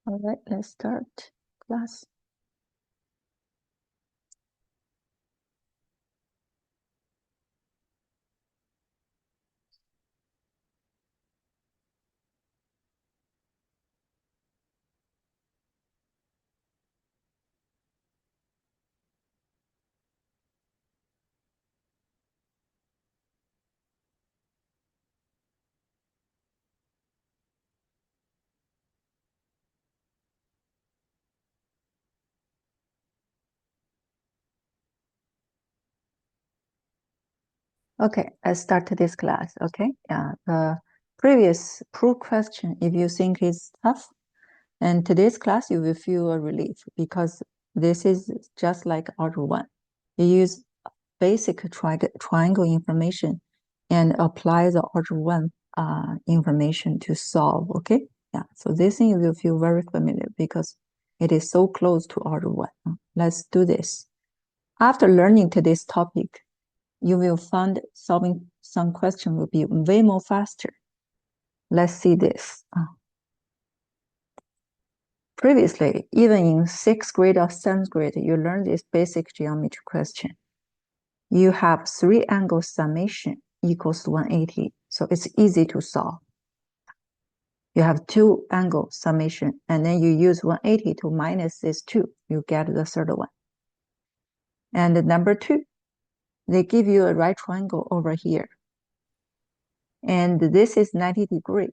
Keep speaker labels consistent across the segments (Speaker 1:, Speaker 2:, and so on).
Speaker 1: All right, let's start class. Okay, let's start this class. Okay, the previous proof question, if you think it's tough, and today's class you will feel a relief because this is just like algebra 1. You use basic triangle information and apply the algebra 1 information to solve. Okay, so this thing you will feel very familiar because it is so close to algebra 1. Let's do this. After learning today's topic, you will find solving some question will be way more faster. Let's see this. Previously, even in 6th grade or 7th grade, you learned this basic geometry question. You have 3 angle summation equals 180, so it's easy to solve. You have 2 angle summation, and then you use 180 to minus this 2, you get the third one. And number 2, they give you a right triangle over here. And this is 90 degrees.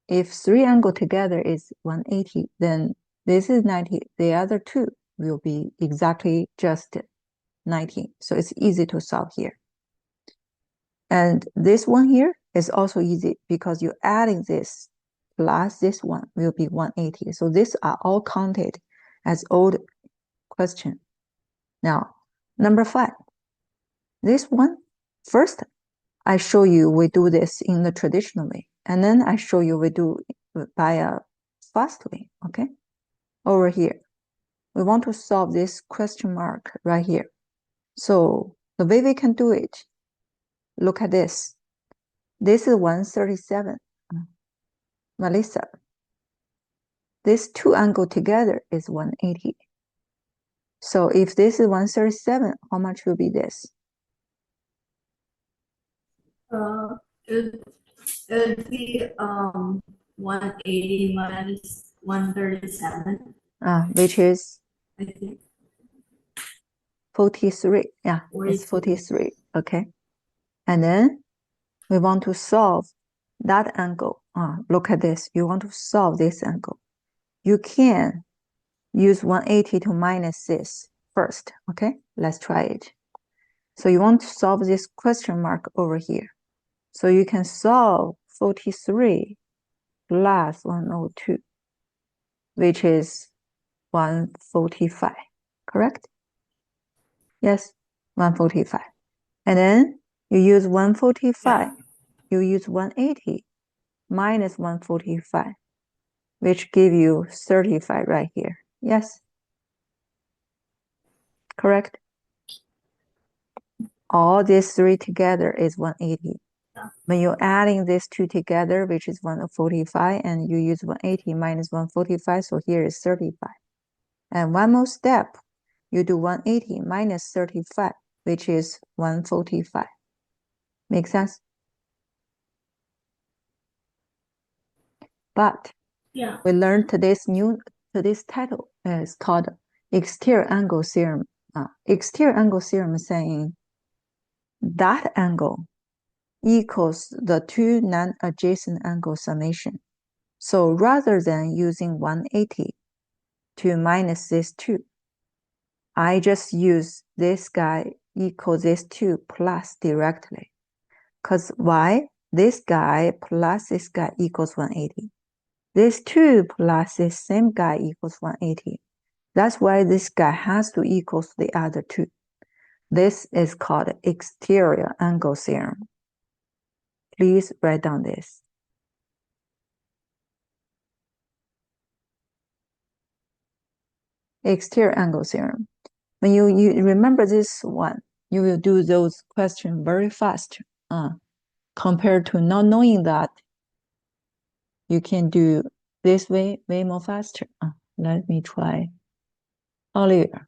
Speaker 1: If 3 angles together is 180, then this is 90. The other 2 will be exactly just 90. So it's easy to solve here. And this one here is also easy because you're adding this plus this one will be 180. So these are all counted as old question. Now, number 5. This one, first, I show you we do this in the traditional way. And then I show you we do by a fast way, okay? Over here, we want to solve this question mark right here. So the way we can do it, look at this. This is 137. Melissa, this 2 angles together is 180. So if this is 137, how much will be this?
Speaker 2: It would be 180 minus 137.
Speaker 1: Which is
Speaker 2: I think
Speaker 1: 43. Yeah,
Speaker 2: 43.
Speaker 1: It's 43. Okay. And then we want to solve that angle. Look at this. You want to solve this angle. You can use 180 to minus this first. Okay, let's try it. So you want to solve this question mark over here. So you can solve 43 plus 102, which is 145, correct? Yes, 145. And then you use 145, you use 180 minus 145, which give you 35 right here. Yes, correct? All these 3 together is 180. When you're adding these 2 together, which is 145, and you use 180 minus 145, so here is 35. And one more step, you do 180 minus 35, which is 145. Make sense? But we learned today's title is called exterior angle theorem. Exterior angle theorem is saying that angle equals the 2 non-adjacent angle summation. So rather than using 180 to minus this 2, I just use this guy equals this 2 plus directly. Because why? This guy plus this guy equals 180. This 2 plus this same guy equals 180. That's why this guy has to equal the other 2. This is called exterior angle theorem. Please write down this. Exterior angle theorem. When you remember this one, you will do those questions very fast. Compared to not knowing that, you can do this way more faster. Let me try. Oliver.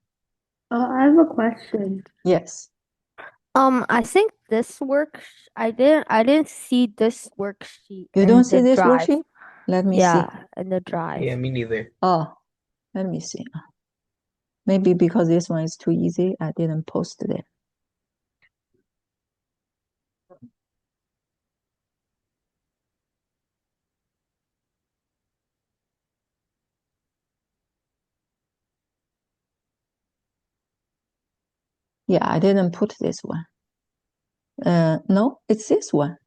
Speaker 2: I have a question.
Speaker 1: Yes.
Speaker 3: I think this I didn't see this worksheet
Speaker 1: You
Speaker 3: in
Speaker 1: don't see
Speaker 3: the
Speaker 1: this
Speaker 3: drive.
Speaker 1: worksheet? Let me see.
Speaker 3: Yeah, in the drive.
Speaker 4: Yeah, me neither.
Speaker 1: Oh, let me see. Maybe because this one is too easy, I didn't post it. Yeah, I didn't put this one. No, it's this one.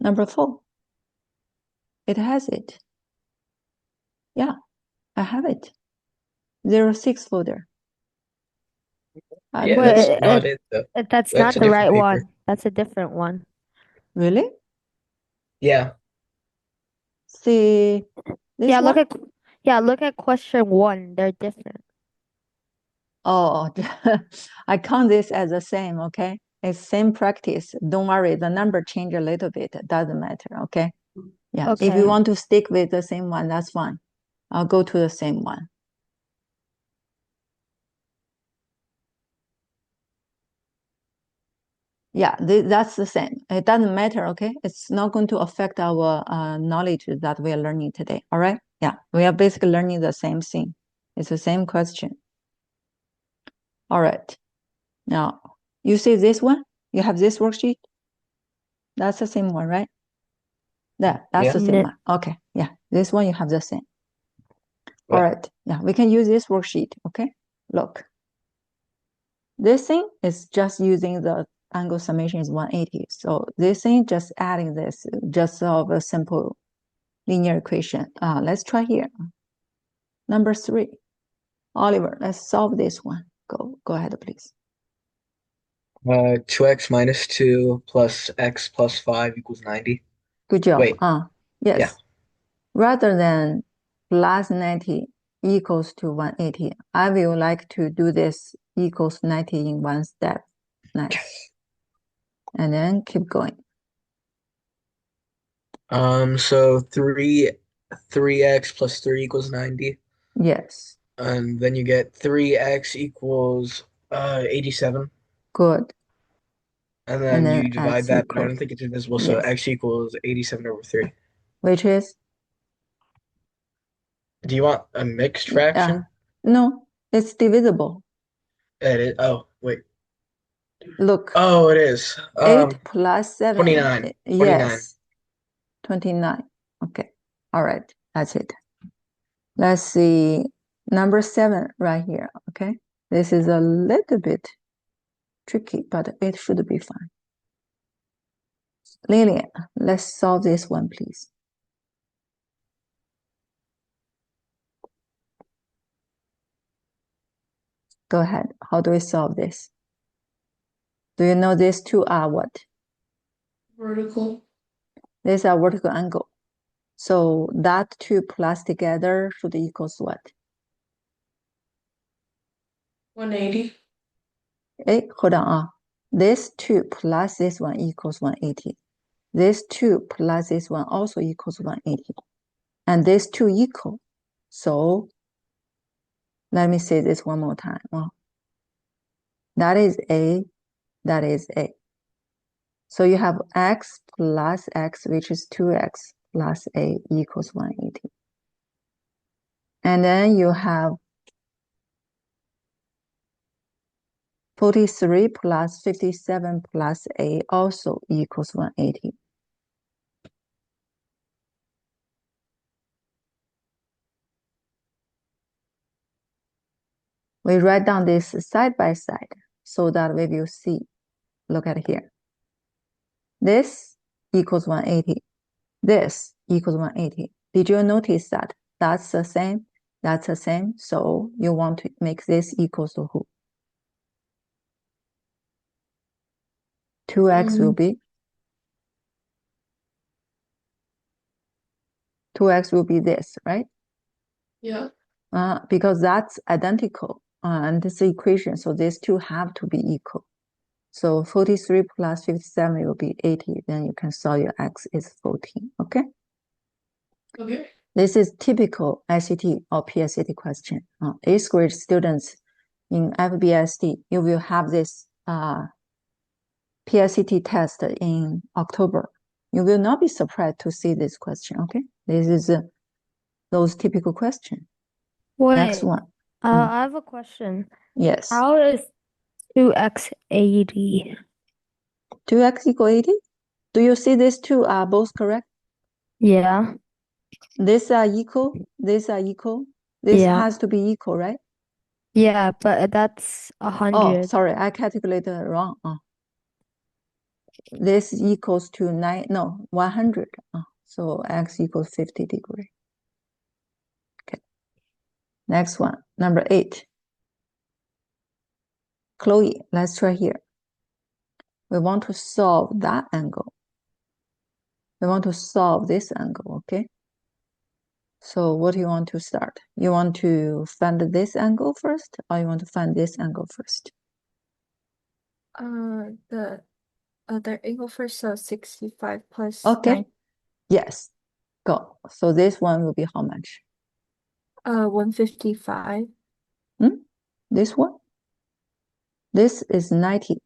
Speaker 1: Number 4. It has it. Yeah, I have it. 06 folder.
Speaker 4: Yeah,
Speaker 3: Wait,
Speaker 4: that's not it though.
Speaker 3: That's not
Speaker 4: That's a
Speaker 3: the
Speaker 4: different
Speaker 3: right
Speaker 4: paper.
Speaker 3: one. That's a different one.
Speaker 1: Really?
Speaker 4: Yeah.
Speaker 1: See this
Speaker 3: Yeah,
Speaker 1: one?
Speaker 3: look at question 1. They're different.
Speaker 1: Oh, I count this as the same, okay? It's same practice. Don't worry, the number change a little bit. It doesn't matter, okay? Yeah, if
Speaker 3: Okay.
Speaker 1: you want to stick with the same one, that's fine. I'll go to the same one. Yeah, that's the same. It doesn't matter, okay? It's not going to affect our knowledge that we are learning today, all right? Yeah, we are basically learning the same thing. It's the same question. All right. Now, you see this one? You have this worksheet? That's the same one, right? That's
Speaker 4: Yeah.
Speaker 1: the same one. Okay, yeah, this one you have the same. All right, yeah, we can use this worksheet, okay? Look. This thing is just using the angle summation is 180. So this thing, just adding this, just solve a simple linear equation. Let's try here. Number 3. Oliver, let's solve this one. Go ahead, please.
Speaker 4: 2x minus 2 plus x plus 5 equals 90.
Speaker 1: Good job.
Speaker 4: Wait.
Speaker 1: Yes.
Speaker 4: Yeah.
Speaker 1: Rather than plus 90 equals to 180, I will like to do this equals 90 in one step. Nice. And then keep going.
Speaker 4: So 3x plus 3 equals 90.
Speaker 1: Yes.
Speaker 4: And then you get 3x equals 87.
Speaker 1: Good.
Speaker 4: And then you divide
Speaker 1: x
Speaker 4: that, but I
Speaker 1: equals,
Speaker 4: don't think it's divisible, so
Speaker 1: yes.
Speaker 4: x equals 87 over 3.
Speaker 1: Which is?
Speaker 4: Do you want a mixed fraction?
Speaker 1: No, it's divisible.
Speaker 4: It is. Oh, wait.
Speaker 1: Look.
Speaker 4: Oh, it is.
Speaker 1: 8 plus 7.
Speaker 4: 29.
Speaker 1: Yes. 29. Okay. All right. That's it. Let's see. Number 7 right here. Okay. This is a little bit tricky, but it should be fine. Lillian, let's solve this one, please. Go ahead. How do we solve this? Do you know these two are what?
Speaker 2: Vertical.
Speaker 1: These are vertical angle. So that 2 plus together should equals what?
Speaker 2: 180.
Speaker 1: Hey, hold on. This 2 plus this one equals 180. This 2 plus this one also equals 180. And these 2 equal. So let me say this one more time. Well, that is A, that is A. So you have x plus x, which is 2x plus A equals 180. And then you have 43 plus 57 plus A also equals 180. We write down this side by side so that we will see. Look at here. This equals 180. This equals 180. Did you notice that? That's the same. That's the same. So you want to make this equals to who? 2x will be? 2x will be this, right?
Speaker 2: Yeah.
Speaker 1: Because that's identical. And this equation, so these two have to be equal. So 43 plus 57 will be 80. Then you can solve your x is 14. Okay?
Speaker 2: Okay.
Speaker 1: This is typical ICT or PSAT question. 8th grade students in FBSD, you will have this PSAT test in October. You will not be surprised to see this question, okay? This is those typical questions. Next
Speaker 3: Wait,
Speaker 1: one.
Speaker 3: I have a question.
Speaker 1: Yes.
Speaker 3: How is 2x 80?
Speaker 1: 2x equal 80? Do you see these two are both correct?
Speaker 3: Yeah.
Speaker 1: These are equal. These are equal. This
Speaker 3: Yeah.
Speaker 1: has to be equal, right?
Speaker 3: Yeah, but that's
Speaker 1: Oh,
Speaker 3: 100.
Speaker 1: sorry, I calculated wrong. This equals to 100. So x equals 50 degrees. Okay. Next one, number 8. Chloe, let's try here. We want to solve that angle. We want to solve this angle, okay? So what do you want to start? You want to find this angle first, or you want to find this angle first?
Speaker 2: The other angle first, so 65 plus
Speaker 1: Okay.
Speaker 2: 9.
Speaker 1: Yes. Go. So this one will be how much?
Speaker 2: 155.
Speaker 1: This one? This is 90.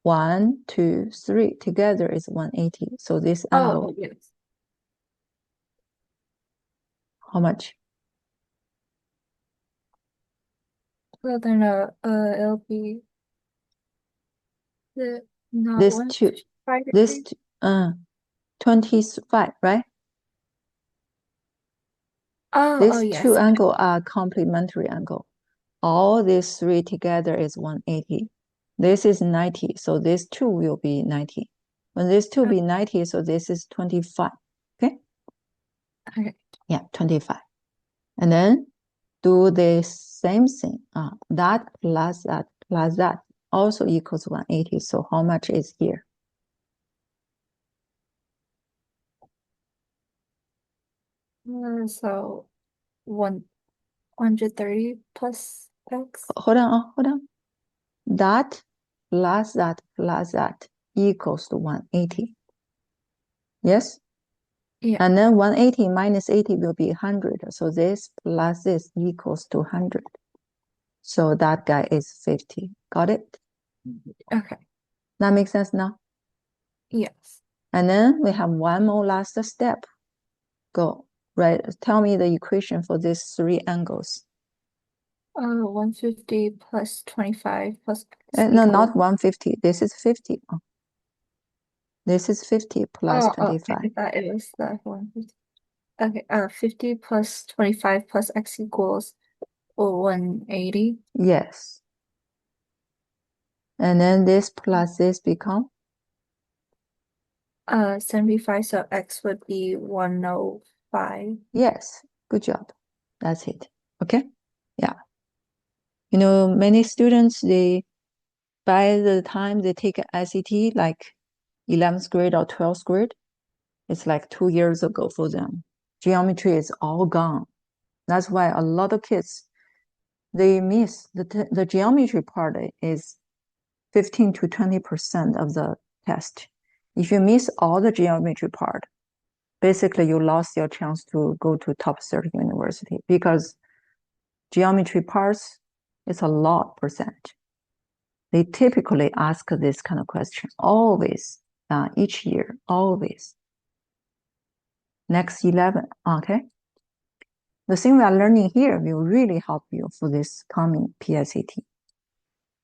Speaker 1: 1, 2, 3 together is 180. So this angle,
Speaker 2: Oh, yes.
Speaker 1: how much?
Speaker 2: Well, then, it'll be not
Speaker 1: This
Speaker 2: 155
Speaker 1: this
Speaker 2: degrees.
Speaker 1: 25, right?
Speaker 2: Oh,
Speaker 1: These
Speaker 2: yes.
Speaker 1: two angles are complementary angle. All these three together is 180. This is 90, so this two will be 90. When this two be 90, so this is 25. Okay?
Speaker 2: Okay.
Speaker 1: Yeah, 25. And then do the same thing. That plus that plus that also equals 180. So how much is here?
Speaker 2: So 130 plus x.
Speaker 1: Hold on. That plus that plus that equals to 180. Yes?
Speaker 2: Yeah.
Speaker 1: And then 180 minus 80 will be 100. So this plus this equals to 100. So that guy is 50. Got it?
Speaker 2: Okay.
Speaker 1: That makes sense now?
Speaker 2: Yes.
Speaker 1: And then we have one more last step. Go. Right. Tell me the equation for these three angles.
Speaker 2: 150 plus 25 plus x
Speaker 1: No,
Speaker 2: equals.
Speaker 1: not 150. This is 50. This is 50 plus
Speaker 2: Oh,
Speaker 1: 25.
Speaker 2: I thought it was the 150. Okay, 50 plus 25 plus x equals 180.
Speaker 1: Yes. And then this plus this become?
Speaker 2: 75, so x would be 105.
Speaker 1: Yes. Good job. That's it. Okay? Yeah. You know, many students, by the time they take ICT, like 11th grade or 12th grade, it's like 2 years ago for them. Geometry is all gone. That's why a lot of kids, they miss the geometry part is 15 to 20% of the test. If you miss all the geometry part, basically you lost your chance to go to top 30 university because geometry parts is a lot percent. They typically ask this kind of question always, each year, always. Next 11, okay? The thing we are learning here will really help you for this coming PSAT.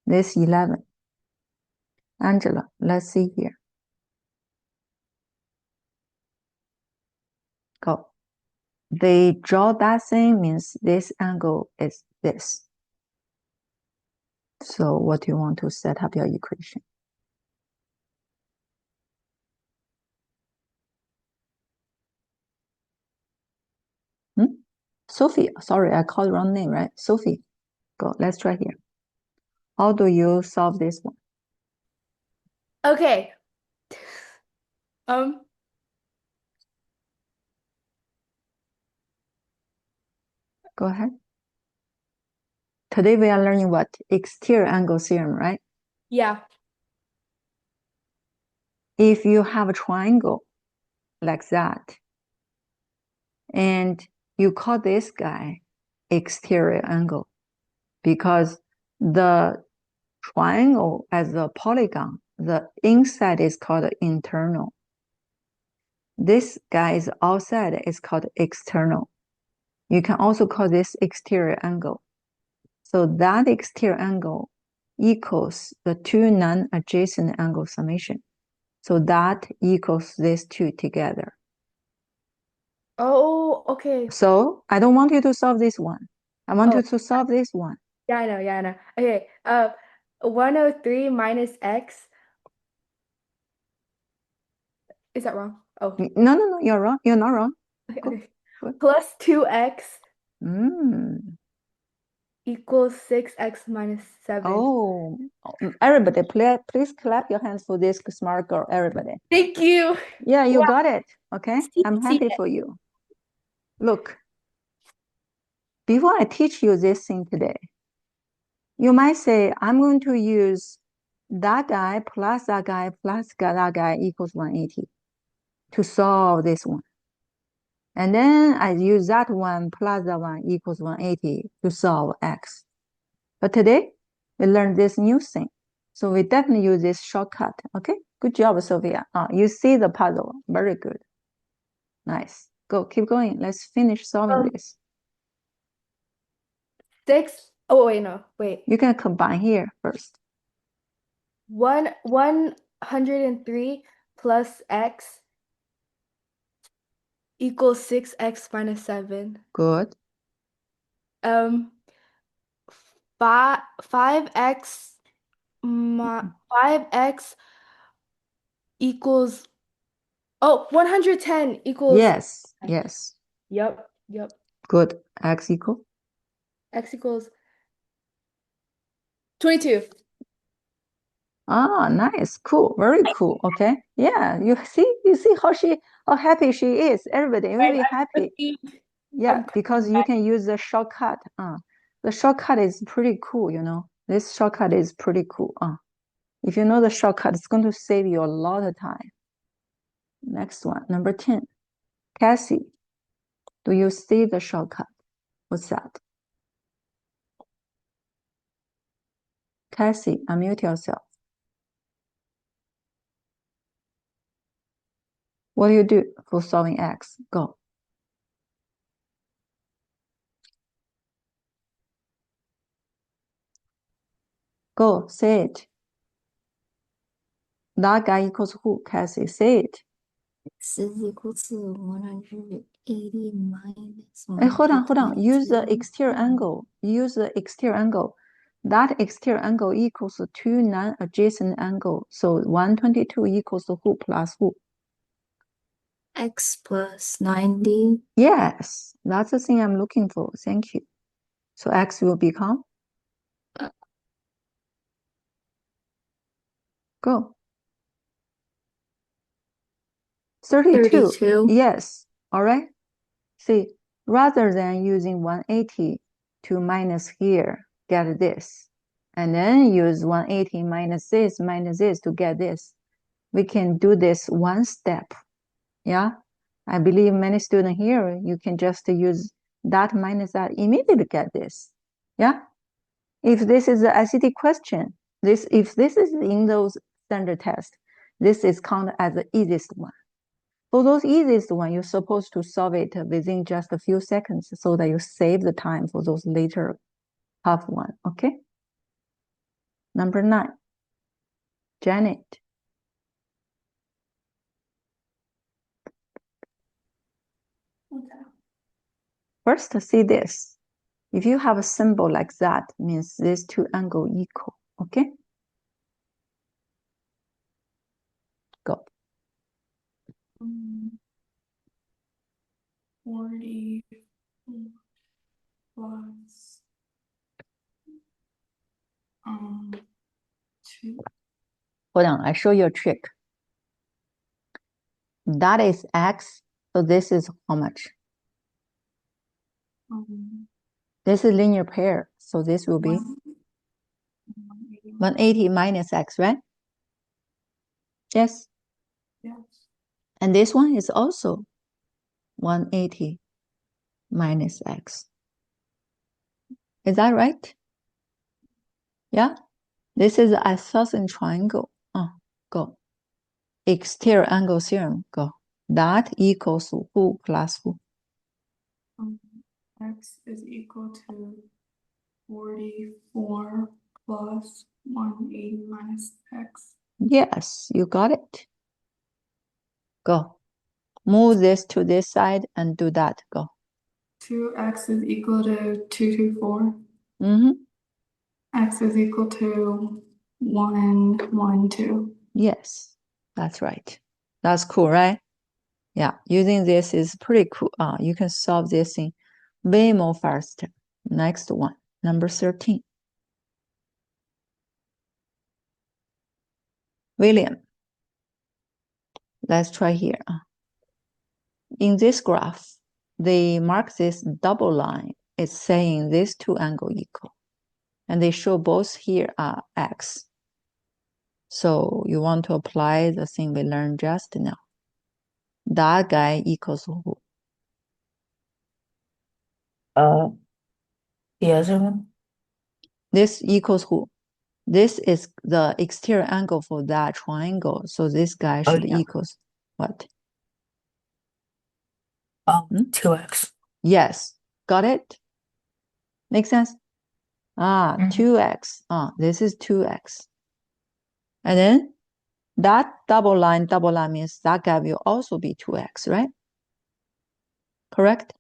Speaker 1: This 11. Angela, let's see here. Go. They draw that thing means this angle is this. So what do you want to set up your equation? Sophie, sorry, I called the wrong name, right? Sophie, go, let's try here. How do you solve this one?
Speaker 2: Okay.
Speaker 1: Go ahead. Today we are learning what? Exterior angle theorem, right?
Speaker 2: Yeah.
Speaker 1: If you have a triangle like that, And you call this guy exterior angle because the triangle as a polygon, the inside is called internal. This guy is outside is called external. You can also call this exterior angle. So that exterior angle equals the two non-adjacent angle summation. So that equals these two together.
Speaker 5: Oh, okay.
Speaker 1: So I don't want you to solve this one. I want
Speaker 5: Oh.
Speaker 1: you to solve this one.
Speaker 5: Yeah, I know. Yeah, I know. Okay. 103 minus x. Is that wrong? Oh,
Speaker 1: No, you're wrong. You're not wrong.
Speaker 5: okay,
Speaker 1: Go.
Speaker 5: okay.
Speaker 1: Good.
Speaker 5: Plus 2x
Speaker 1: Mm.
Speaker 5: equals 6x minus 7.
Speaker 1: Oh, everybody, please clap your hands for this smart girl, everybody.
Speaker 5: Thank you.
Speaker 1: Yeah, you
Speaker 5: Wow.
Speaker 1: got it. Okay, I'm happy for you. Look, before I teach you this thing today, you might say, I'm going to use that guy plus that guy plus that guy equals 180 to solve this one. And then I use that one plus that one equals 180 to solve x. But today, we learned this new thing. So we definitely use this shortcut, okay? Good job, Sophia. You see the puzzle, very good. Nice, go, keep going. Let's finish solving this.
Speaker 5: 6. Oh, wait, no, wait.
Speaker 1: You can combine here first.
Speaker 5: 103 plus x equals 6x minus 7.
Speaker 1: Good.
Speaker 5: 5x 5x equals 110 equals
Speaker 1: Yes, yes.
Speaker 5: Yep.
Speaker 1: Good. X equal?
Speaker 5: X equals 22.
Speaker 1: Ah, nice, cool, very cool. Okay. Yeah, you see how happy she is. Everybody will be happy. Yeah, because you can use the shortcut. The shortcut is pretty cool, you know. This shortcut is pretty cool. If you know the shortcut, it's going to save you a lot of time. Next one, number 10. Cassie, do you see the shortcut? What's that? Cassie, unmute yourself. What do you do for solving x? Go. Go, say it. That guy equals who? Cassie, say it.
Speaker 6: X is equal to 180 minus
Speaker 1: Hold on. Use the
Speaker 6: 122.
Speaker 1: exterior angle. Use the exterior angle. That exterior angle equals to two non-adjacent angle. So 122 equals to who plus who?
Speaker 6: X plus 90.
Speaker 1: Yes, that's the thing I'm looking for. Thank you. So x will become? Go. 32. Yes. All right. See, rather than using 180 to minus here, get this, and then use 180 minus this to get this, we can do this one step. Yeah. I believe many students here, you can just use that minus that immediately get this. Yeah. If this is the ICT question, if this is in those standard tests, this is counted as the easiest one. For those easiest one, you're supposed to solve it within just a few seconds so that you save the time for those later tough one, okay? Number 9, Janet. First, see this. If you have a symbol like that, means these two angles equal, okay? Go.
Speaker 6: 40 plus 2.
Speaker 1: Hold on, I show you a trick. That is x, so this is how much? This is linear pair, so this will be 180 minus x, right? Yes.
Speaker 6: Yes.
Speaker 1: And this one is also 180 minus x. Is that right? Yeah? This is a isosceles triangle. Go. Exterior angle theorem. Go. That equals who plus who?
Speaker 6: X is equal to 44 plus 180 minus x.
Speaker 1: Yes, you got it. Go. Move this to this side and do that. Go.
Speaker 6: 2x is equal to 224.
Speaker 1: Mm-hmm.
Speaker 6: X is equal to 112.
Speaker 1: Yes, that's right. That's cool, right? Yeah, using this is pretty cool. You can solve this thing way more faster. Next one, number 13. William, let's try here. In this graph, they mark this double line. It's saying these two angles equal. And they show both here are x. So you want to apply the thing we learned just now. That guy equals who?
Speaker 7: The other one?
Speaker 1: This equals who? This is the exterior angle for that triangle. So this guy should
Speaker 7: yeah.
Speaker 1: equals what?
Speaker 7: 2x.
Speaker 1: Yes, got it? Make sense? 2x. This is 2x. And then that double line means that guy will also be 2x, right? Correct?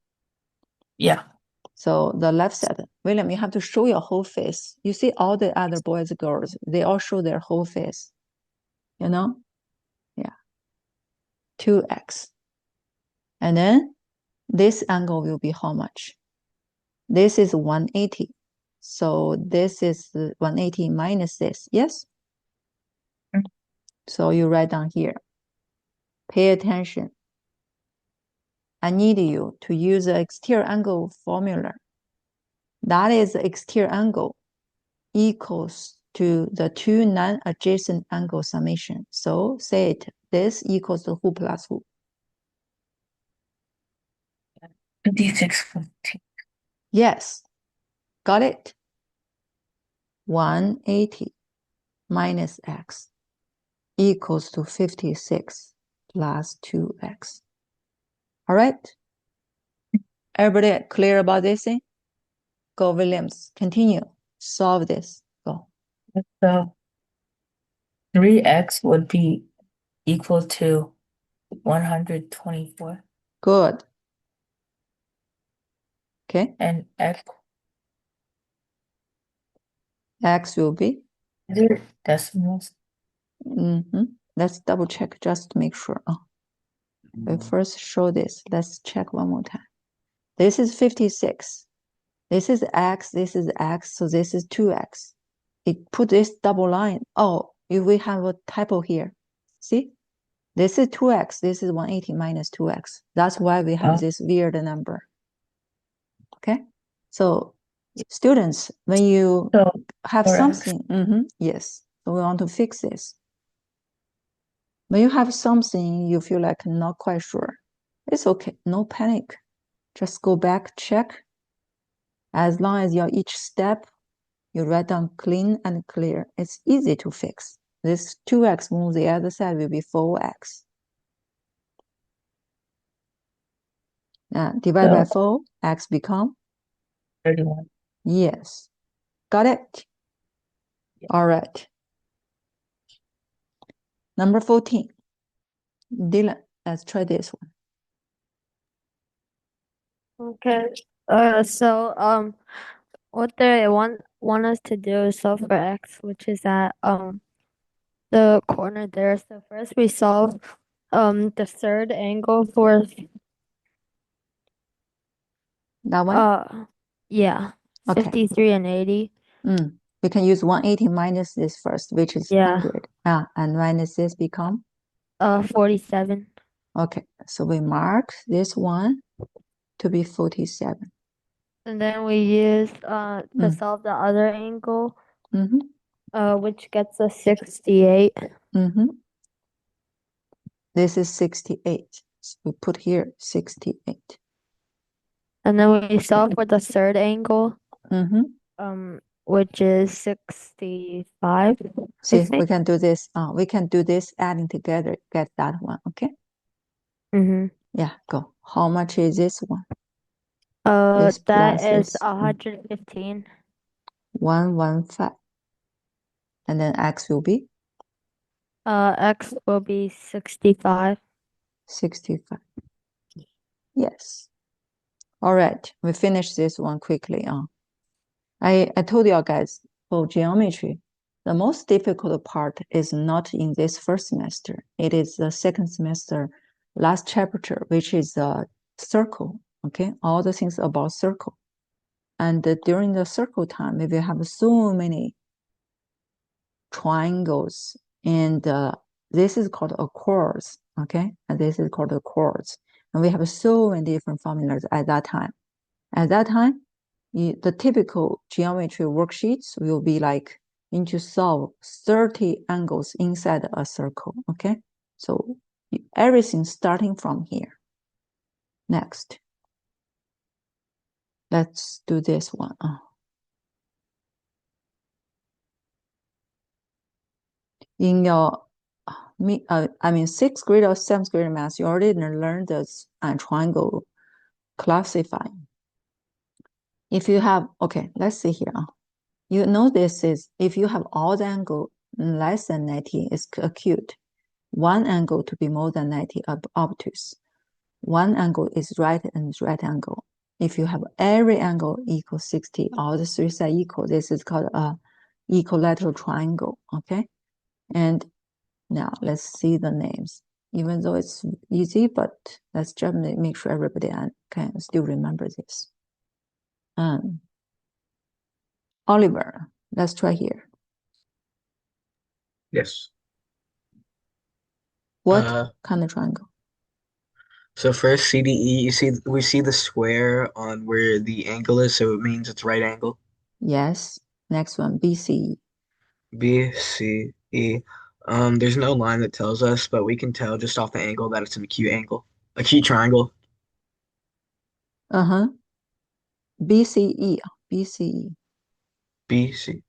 Speaker 7: Yeah.
Speaker 1: So the left side, William, you have to show your whole face. You see all the other boys and girls, they all show their whole face. You know? Yeah. 2x. And then this angle will be how much? This is 180. So this is 180 minus this. Yes? So you write down here. Pay attention. I need you to use the exterior angle formula. That is the exterior angle equals to the two non-adjacent angle summation. So say it. This equals to who plus who?
Speaker 7: 56.
Speaker 1: Yes. Got it? 180 minus x equals to 56 plus 2x. All right? Everybody clear about this thing? Go, Williams. Continue. Solve this. Go.
Speaker 7: So 3x would be equal to 124.
Speaker 1: Good. Okay.
Speaker 7: And x
Speaker 1: X will be?
Speaker 7: there decimals.
Speaker 1: Let's double check just to make sure. We first show this. Let's check one more time. This is 56. This is x, so this is 2x. It put this double line. Oh, if we have a typo here. See? This is 2x, this is 180 minus 2x. That's why we have this weird number. Okay? So, students, when you have
Speaker 7: 4x.
Speaker 1: something, yes. So we want to fix this. When you have something you feel like not quite sure, it's okay. No panic. Just go back, check. As long as you're each step, you write down clean and clear. It's easy to fix. This 2x move the other side will be 4x. Divide by 4, x become?
Speaker 7: 31.
Speaker 1: Yes. Got it? Yeah. All right. Number 14. Dylan, let's try this one.
Speaker 3: Okay. So what they want us to do is solve for x, which is at the corner there. So first we solve the third angle for
Speaker 1: that one?
Speaker 3: Yeah.
Speaker 1: Okay.
Speaker 3: 53 and 80.
Speaker 1: We can use 180 minus this first, which is 100. And minus this become?
Speaker 3: 47.
Speaker 1: Okay, so we mark this one to be 47.
Speaker 3: And then we use to solve the other angle, which gets us 68.
Speaker 1: This is 68. So we put here 68.
Speaker 3: And then we solve for the third angle,
Speaker 1: Mm-hmm.
Speaker 3: which is 65.
Speaker 1: See, we can do this. We can do this adding together, get that one. Okay. Yeah, go. How much is this one? This
Speaker 3: That
Speaker 1: plus
Speaker 3: is
Speaker 1: this
Speaker 3: 115.
Speaker 1: 115. And then x will be
Speaker 3: X will be 65.
Speaker 1: 65. Yes. All right. We finish this one quickly. I told you guys for geometry, the most difficult part is not in this first semester. It is the second semester, last chapter, which is the circle. Okay, all the things about circle. And during the circle time, we will have so many triangles, and this is called a chords. Okay, and this is called a chords. And we have so many different formulas at that time. At that time, the typical geometry worksheets will be like you need to solve 30 angles inside a circle. Okay, so everything starting from here. Next, let's do this one. In your I mean, 6th grade or 7th grade math, you already learned this triangle classifying. If you have, okay, let's see here. You know this is, if you have all the angle less than 90 is acute. One angle to be more than 90 obtuse. One angle is right and right angle. If you have every angle equals 60, all the three sides equal, this is called a equilateral triangle, okay? And now let's see the names. Even though it's easy, but let's just make sure everybody can still remember this. Oliver, let's try here.
Speaker 4: Yes.
Speaker 1: What kind of triangle?
Speaker 4: So first CDE, we see the square on where the angle is, so it means it's right angle.
Speaker 1: Yes. Next one, BCE.
Speaker 4: BCE. There's no line that tells us, but we can tell just off the angle that it's an acute angle, acute triangle.
Speaker 1: Uh-huh. BCE. BCE.
Speaker 4: BC.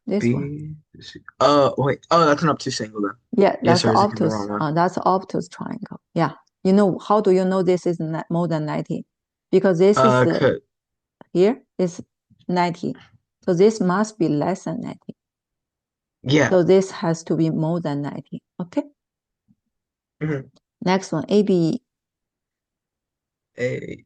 Speaker 1: This one.
Speaker 4: BC. Wait. Oh, that's an obtuse angle then.
Speaker 1: Yeah,
Speaker 4: Yes,
Speaker 1: that's
Speaker 4: I was looking at the
Speaker 1: obtuse.
Speaker 4: wrong one.
Speaker 1: That's obtuse triangle. Yeah. You know, how do you know this is more than 90? Because this is here is 90. So this must be less than 90.
Speaker 4: Yeah.
Speaker 1: So this has to be more than 90. Okay. Next one, ABE.
Speaker 4: ABE.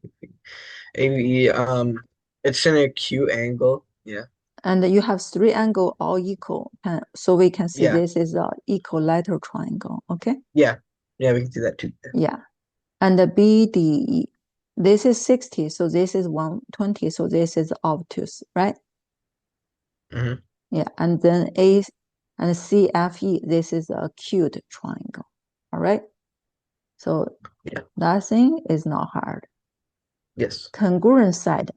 Speaker 4: It's an acute angle. Yeah.
Speaker 1: And you have three angles all equal. So we can see
Speaker 4: Yeah.
Speaker 1: this is an equilateral triangle. Okay.
Speaker 4: Yeah. Yeah, we can do that too.
Speaker 1: Yeah. And the BDE. This is 60, so this is 120, so this is obtuse, right? Yeah, and then A and CFE, this is a acute triangle, all right? So
Speaker 4: yeah,
Speaker 1: that thing is not hard.
Speaker 4: Yes.
Speaker 1: Congruent side,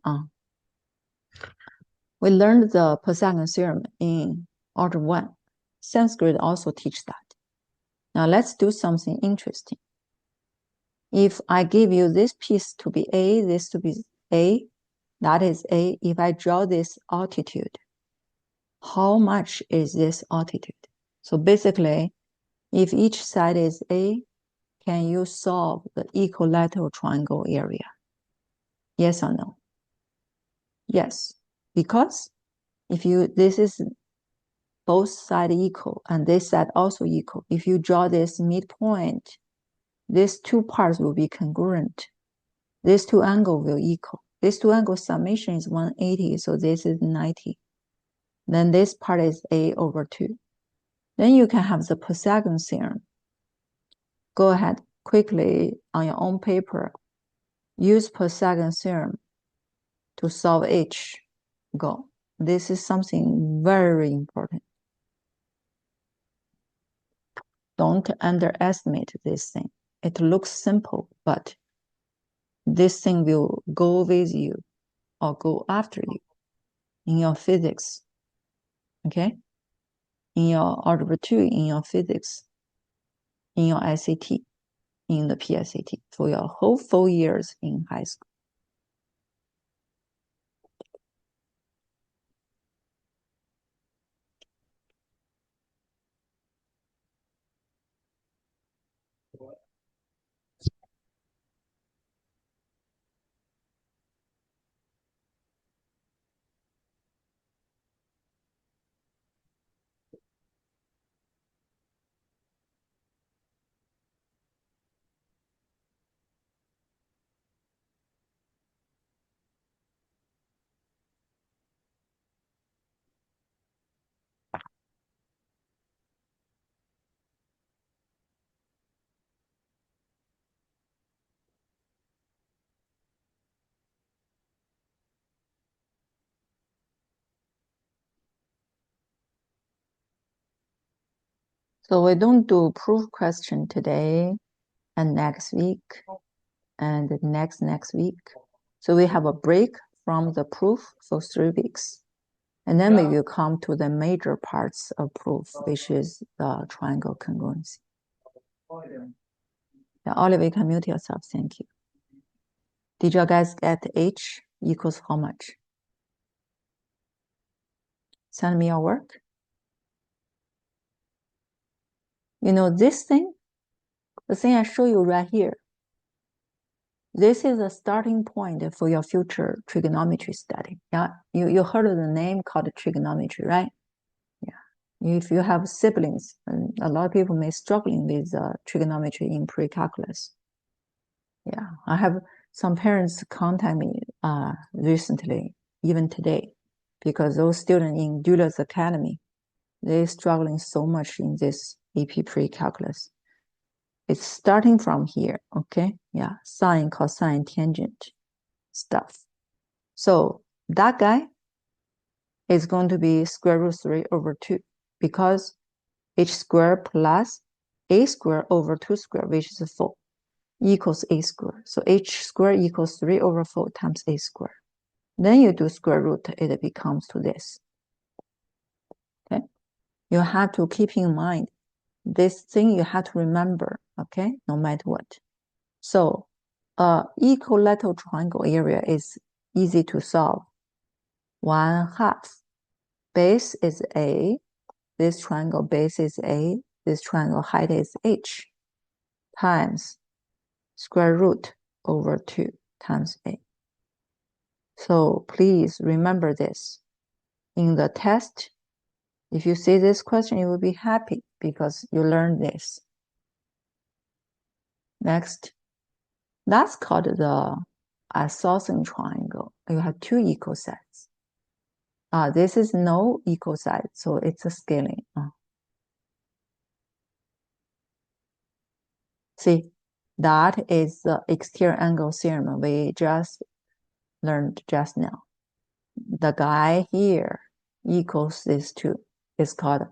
Speaker 1: we learned the Parellagram theorem in Algebra 1. 7th grade also teach that. Now let's do something interesting. If I give you this piece to be A, this to be A, that is A. If I draw this altitude, how much is this altitude? So basically, if each side is A, can you solve the equilateral triangle area? Yes or no? Yes, because if this is both sides equal and this side also equal, if you draw this midpoint, these two parts will be congruent. These two angles will equal. These two angles summation is 180, so this is 90. Then this part is A over 2. Then you can have the Parellagram theorem. Go ahead quickly on your own paper. Use Parellagram theorem to solve H. Go. This is something very important. Don't underestimate this thing. It looks simple, but this thing will go with you or go after you in your physics. Okay? In your Algebra 2, in your physics, in your ICT, in the PSAT, for your whole 4 years in high school. So we don't do proof question today and next week and next week. So we have a break from the proof for 3 weeks. And then we will come to the major parts of proof, which is the triangle congruency. Yeah, Oliver, you can mute yourself. Thank you. Did you guys get H equals how much? Send me your work. You know, this thing, the thing I show you right here, this is a starting point for your future trigonometry study. Yeah, you heard of the name called trigonometry, right? Yeah. If you have siblings, and a lot of people may struggling with trigonometry in pre-calculus. Yeah, I have some parents contact me recently, even today, because those students in Julia's Academy, they're struggling so much in this AP pre-calculus. It's starting from here, okay? Yeah, sine, cosine, tangent stuff. So that guy is going to be square root 3 over 2 because h squared plus a squared over 2 squared, which is 4, equals a squared. So h squared equals 3 over 4 times a squared. Then you do square root, it becomes to this. Okay? You have to keep in mind this thing you have to remember, okay, no matter what. So equilateral triangle area is easy to solve. 1/2. Base is A. This triangle base is A. This triangle height is H times square root over 2 times A. So please remember this. In the test, if you see this question, you will be happy because you learned this. Next, that's called the isosceles triangle. You have 2 equal sides. This is no equal side, so it's a scaling. See, that is the exterior angle theorem we just learned just now. The guy here equals this 2. It's called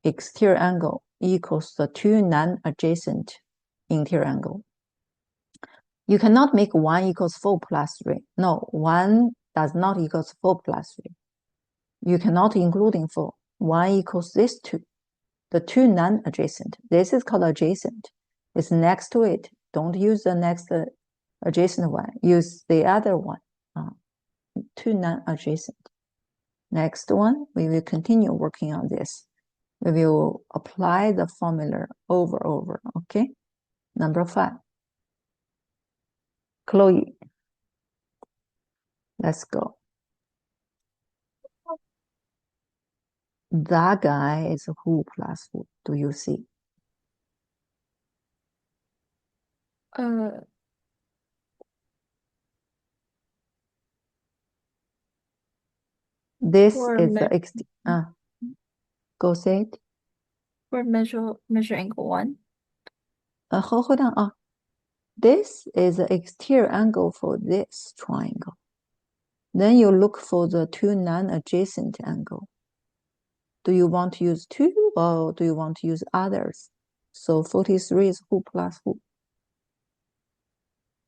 Speaker 1: exterior angle equals the 2 non-adjacent interior angle. You cannot make 1 equals 4 plus 3. No, 1 does not equals 4 plus 3. You cannot including 4. 1 equals this 2. The 2 non-adjacent. This is called adjacent. It's next to it. Don't use the next adjacent one. Use the other one. 2 non-adjacent. Next one, we will continue working on this. We will apply the formula over, okay? Number 5. Chloe. Let's go. That guy is who plus who? Do you see? This is the go say it.
Speaker 2: For measure angle 1.
Speaker 1: Hold on. This is the exterior angle for this triangle. Then you look for the 2 non-adjacent angle. Do you want to use 2 or do you want to use others? So 43 is who plus who?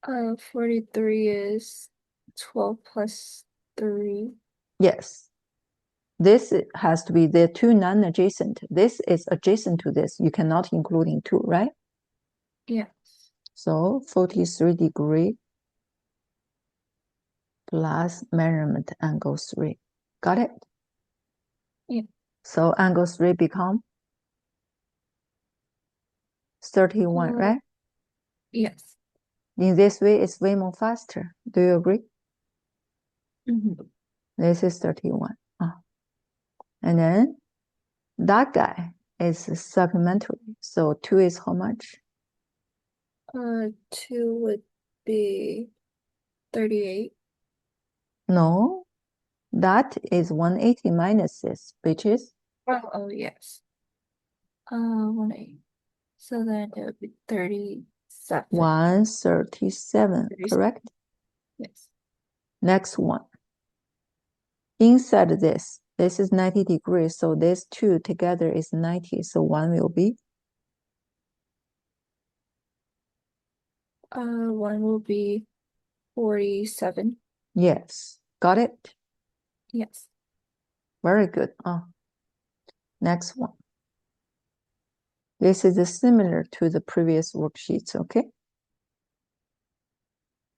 Speaker 2: 43 is 12 plus 3.
Speaker 1: Yes. This has to be the 2 non-adjacent. This is adjacent to this. You cannot including 2, right?
Speaker 2: Yes.
Speaker 1: So 43 degree plus measurement angle 3. Got it?
Speaker 2: Yeah.
Speaker 1: So angle 3 become 31, right?
Speaker 2: Yes.
Speaker 1: In this way, it's way more faster. Do you agree? This is 31. And then that guy is supplementary. So 2 is how much?
Speaker 2: 2 would be 38.
Speaker 1: No, that is 180 minus this, which is
Speaker 2: Oh, yes. 180. So then it would be 37.
Speaker 1: 137,
Speaker 2: 37.
Speaker 1: correct?
Speaker 2: Yes.
Speaker 1: Next one. Inside this is 90 degrees, so these two together is 90, so 1 will be?
Speaker 2: 1 will be 47.
Speaker 1: Yes, got it?
Speaker 2: Yes.
Speaker 1: Very good. Next one. This is similar to the previous worksheets, okay?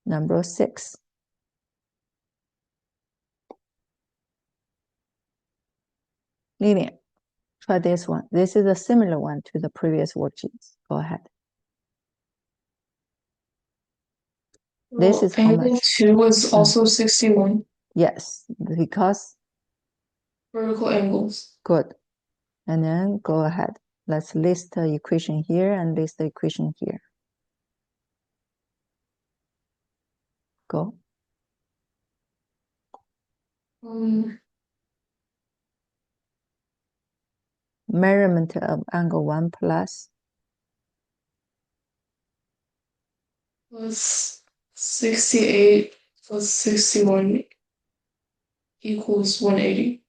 Speaker 1: Number 6. Lilian, try this one. This is a similar one to the previous worksheets. Go ahead. This is how
Speaker 6: angle
Speaker 1: much?
Speaker 6: 2 was also 61.
Speaker 1: Yes, because
Speaker 6: Vertical angles.
Speaker 1: good. And then go ahead. Let's list the equation here and list the equation here. Go. Measurement of angle 1 plus
Speaker 6: plus 68 plus 61 equals 180.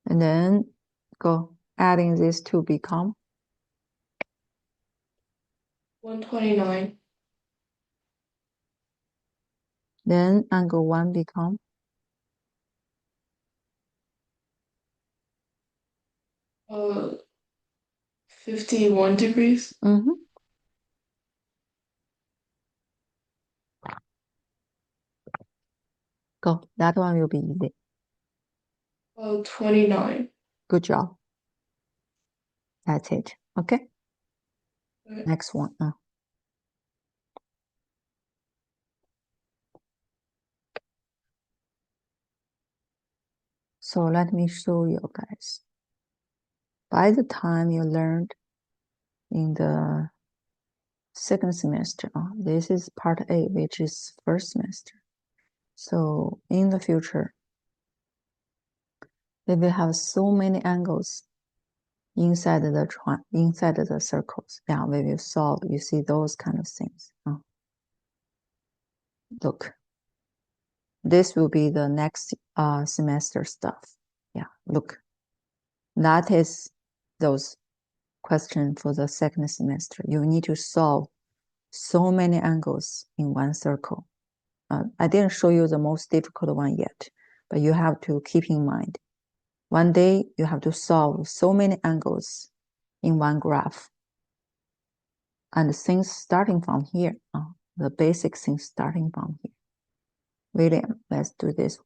Speaker 1: And then go. Adding these two become
Speaker 6: 129.
Speaker 1: then angle 1 become
Speaker 6: 51 degrees.
Speaker 1: Go. That one will be easy.
Speaker 6: 29.
Speaker 1: Good job. That's it. Okay.
Speaker 6: Okay.
Speaker 1: Next one. So let me show you guys. By the time you learned in the second semester, this is part A, which is first semester. So in the future, we will have so many angles inside the circles. Yeah, we will solve. You see those kind of things. Look, this will be the next semester stuff. Yeah, look, that is those questions for the second semester. You need to solve so many angles in one circle. I didn't show you the most difficult one yet, but you have to keep in mind. One day you have to solve so many angles in one graph. And things starting from here, the basic things starting from here. William, let's do this.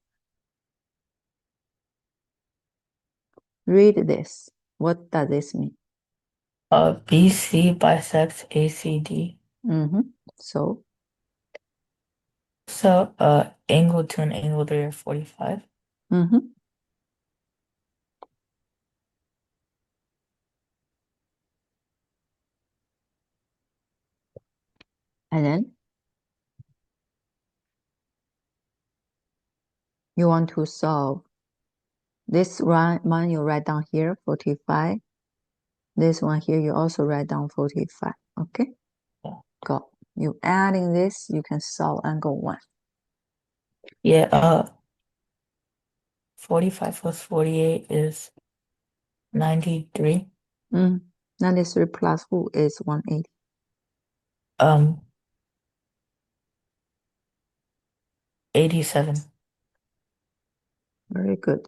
Speaker 1: Read this. What does this mean?
Speaker 7: BC bisects ACD.
Speaker 1: So
Speaker 7: Angle 2 and angle 3 are 45.
Speaker 1: and then you want to solve this one you write down here, 45. This one here, you also write down 45. Okay?
Speaker 7: Yeah.
Speaker 1: Go. You adding this, you can solve angle 1.
Speaker 7: Yeah, 45 plus 48 is 93.
Speaker 1: 93 plus who is 180?
Speaker 7: 87.
Speaker 1: Very good.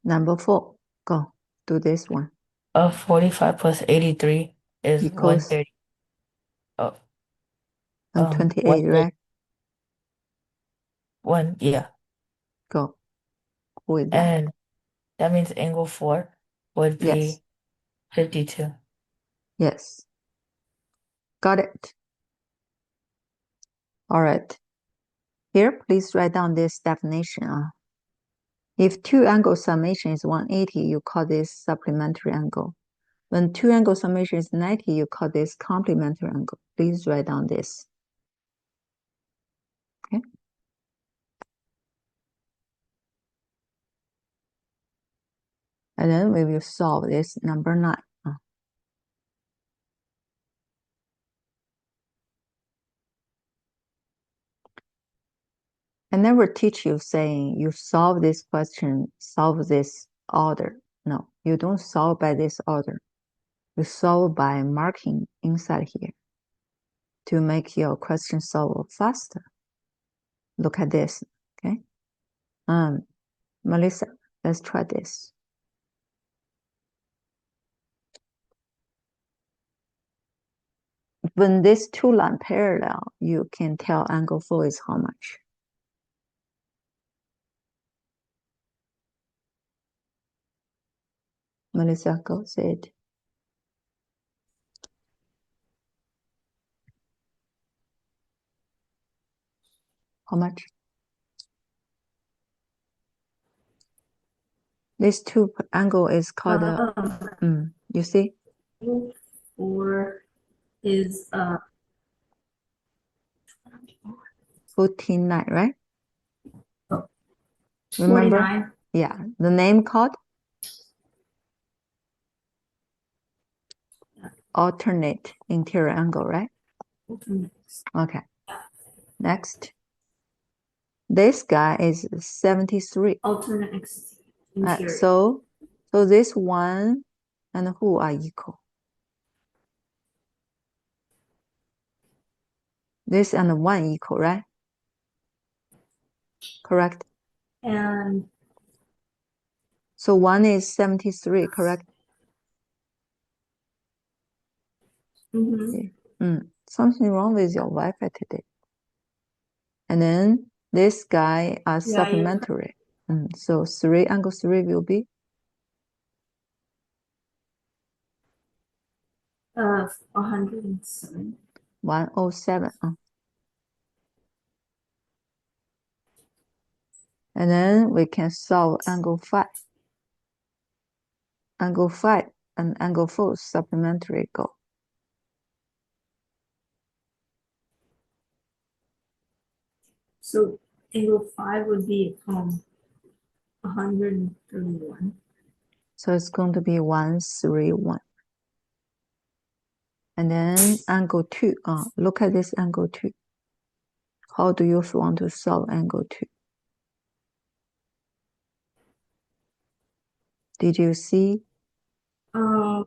Speaker 1: Number 4. Go. Do this one.
Speaker 7: 45 plus 83 is
Speaker 1: Equals
Speaker 7: 130.
Speaker 1: and 28,
Speaker 7: 130.
Speaker 1: right?
Speaker 7: Yeah.
Speaker 1: Go. Who is that?
Speaker 7: And that means angle 4 would
Speaker 1: Yes.
Speaker 7: be 52.
Speaker 1: Yes. Got it? All right. Here, please write down this definition. If two angle summation is 180, you call this supplementary angle. When two angle summation is 90, you call this complementary angle. Please write down this. Okay. And then we will solve this number 9. I never teach you saying you solve this question, solve this order. No, you don't solve by this order. You solve by marking inside here to make your question solve faster. Look at this, okay? Melissa, let's try this. When these two lines parallel, you can tell angle 4 is how much? Melissa, go say it. How much? This two angle is called you see?
Speaker 8: 4 is
Speaker 1: 49, right?
Speaker 8: Oh,
Speaker 1: Remember?
Speaker 8: 49.
Speaker 1: Yeah, the name called alternate interior angle, right? Okay. Next. This guy is 73.
Speaker 8: Alternate interior.
Speaker 1: So this one and who are equal? This and 1 equal, right? Correct.
Speaker 8: And
Speaker 1: so 1 is 73, correct? Something wrong with your Wi-Fi today. And then this guy are supplementary. So angle 3 will be
Speaker 8: 107.
Speaker 1: 107. And then we can solve angle 5. Angle 5 and angle 4 supplementary go.
Speaker 8: So angle 5 would be 131.
Speaker 1: So it's going to be 131. And then angle 2. Look at this angle 2. How do you want to solve angle 2? Did you see? You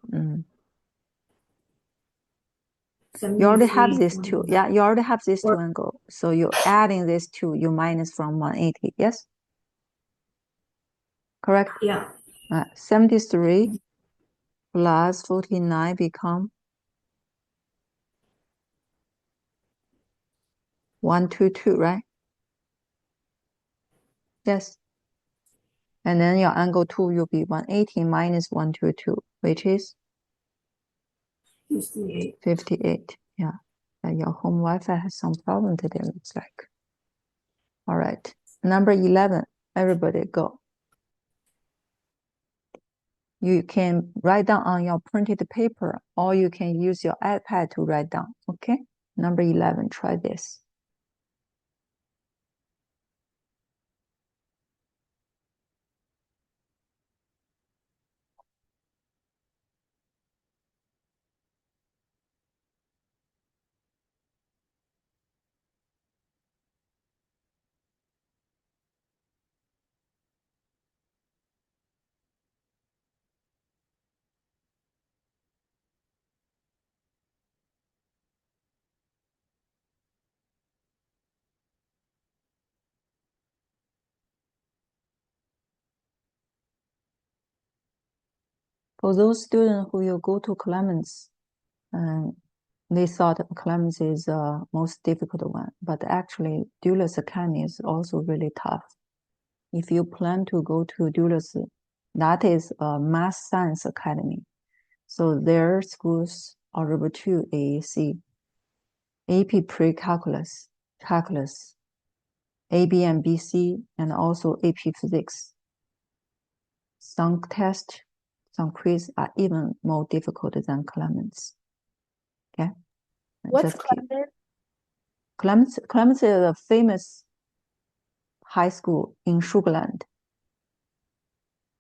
Speaker 1: already have this 2. Yeah, you already have this 2 angle. So you're adding this 2, you minus from 180. Yes? Correct?
Speaker 8: Yeah.
Speaker 1: 73 plus 49 become 122, right? Yes. And then your angle 2 will be 180 minus 122, which is 58. Yeah. Your home Wi-Fi has some problem today, looks like. All right. Number 11. Everybody go. You can write down on your printed paper, or you can use your iPad to write down. Okay. Number 11. Try this. For those students who will go to Clemens, they thought Clemens is the most difficult one, but actually Dulles Academy is also really tough. If you plan to go to Dulles, that is a math science academy. So their schools are level 2 AAC. AP pre-calculus, calculus, AB and BC, and also AP physics. Some tests, some quiz are even more difficult than Clemens. Okay.
Speaker 5: What's
Speaker 1: Just keep
Speaker 5: Clemens?
Speaker 1: Clemens is a famous high school in Sugarland.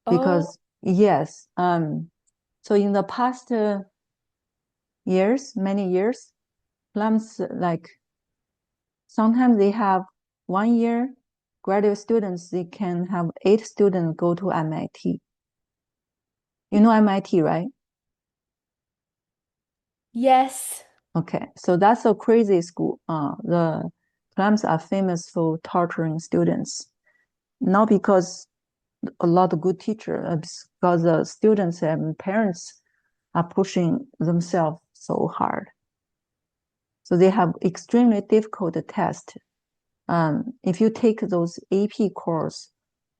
Speaker 1: Because yes, so in the past years, many years, Clemens like sometimes they have 1 year graduate students, they can have 8 students go to MIT. You know MIT, right?
Speaker 5: Yes.
Speaker 1: Okay, so that's a crazy school. The Clemens are famous for torturing students, not because a lot of good teachers, because the students and parents are pushing themselves so hard. So they have extremely difficult tests. If you take those AP course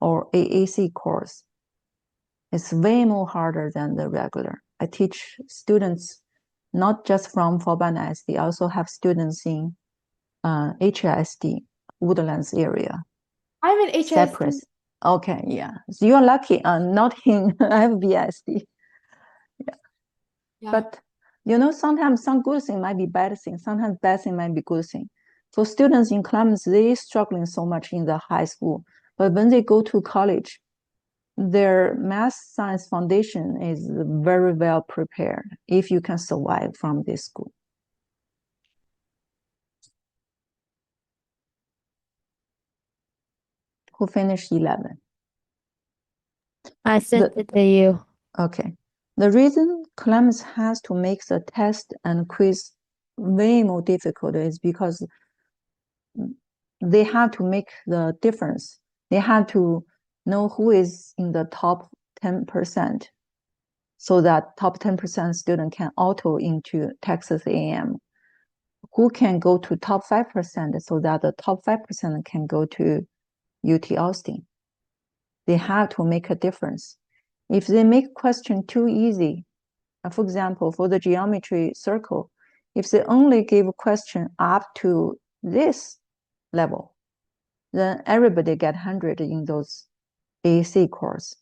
Speaker 1: or AAC course, it's way more harder than the regular. I teach students not just from Fort-Bend ISD, I also have students in HISD, Woodlands area.
Speaker 5: I'm in HISD.
Speaker 1: Cypress. Okay, yeah. So you're lucky, not in FBISD.
Speaker 5: Yeah.
Speaker 1: But you know, sometimes some good thing might be bad thing. Sometimes bad thing might be good thing. For students in Clemens, they struggling so much in the high school, but when they go to college, their math science foundation is very well prepared if you can survive from this school. Who finished 11?
Speaker 3: I sent it to you.
Speaker 1: Okay. The reason Clemens has to make the test and quiz way more difficult is because they have to make the difference. They have to know who is in the top 10%, so that top 10% student can auto into Texas A&M. Who can go to top 5% so that the top 5% can go to UT Austin. They have to make a difference. If they make question too easy, for example, for the geometry circle, if they only give a question up to this level, then everybody get 100 in those AC course.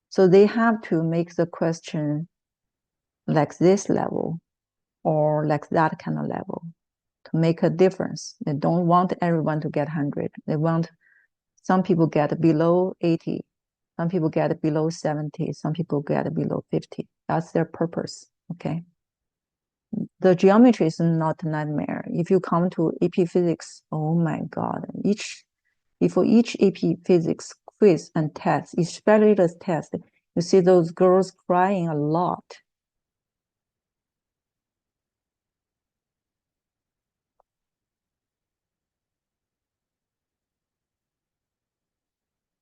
Speaker 1: So they have to make the question like this level or like that kind of level to make a difference. They don't want everyone to get 100. They want some people get below 80, some people get below 70, some people get below 50. That's their purpose, okay? The geometry is not a nightmare. If you come to AP physics, oh my God, for each AP physics quiz and test, especially the test, you see those girls crying a lot.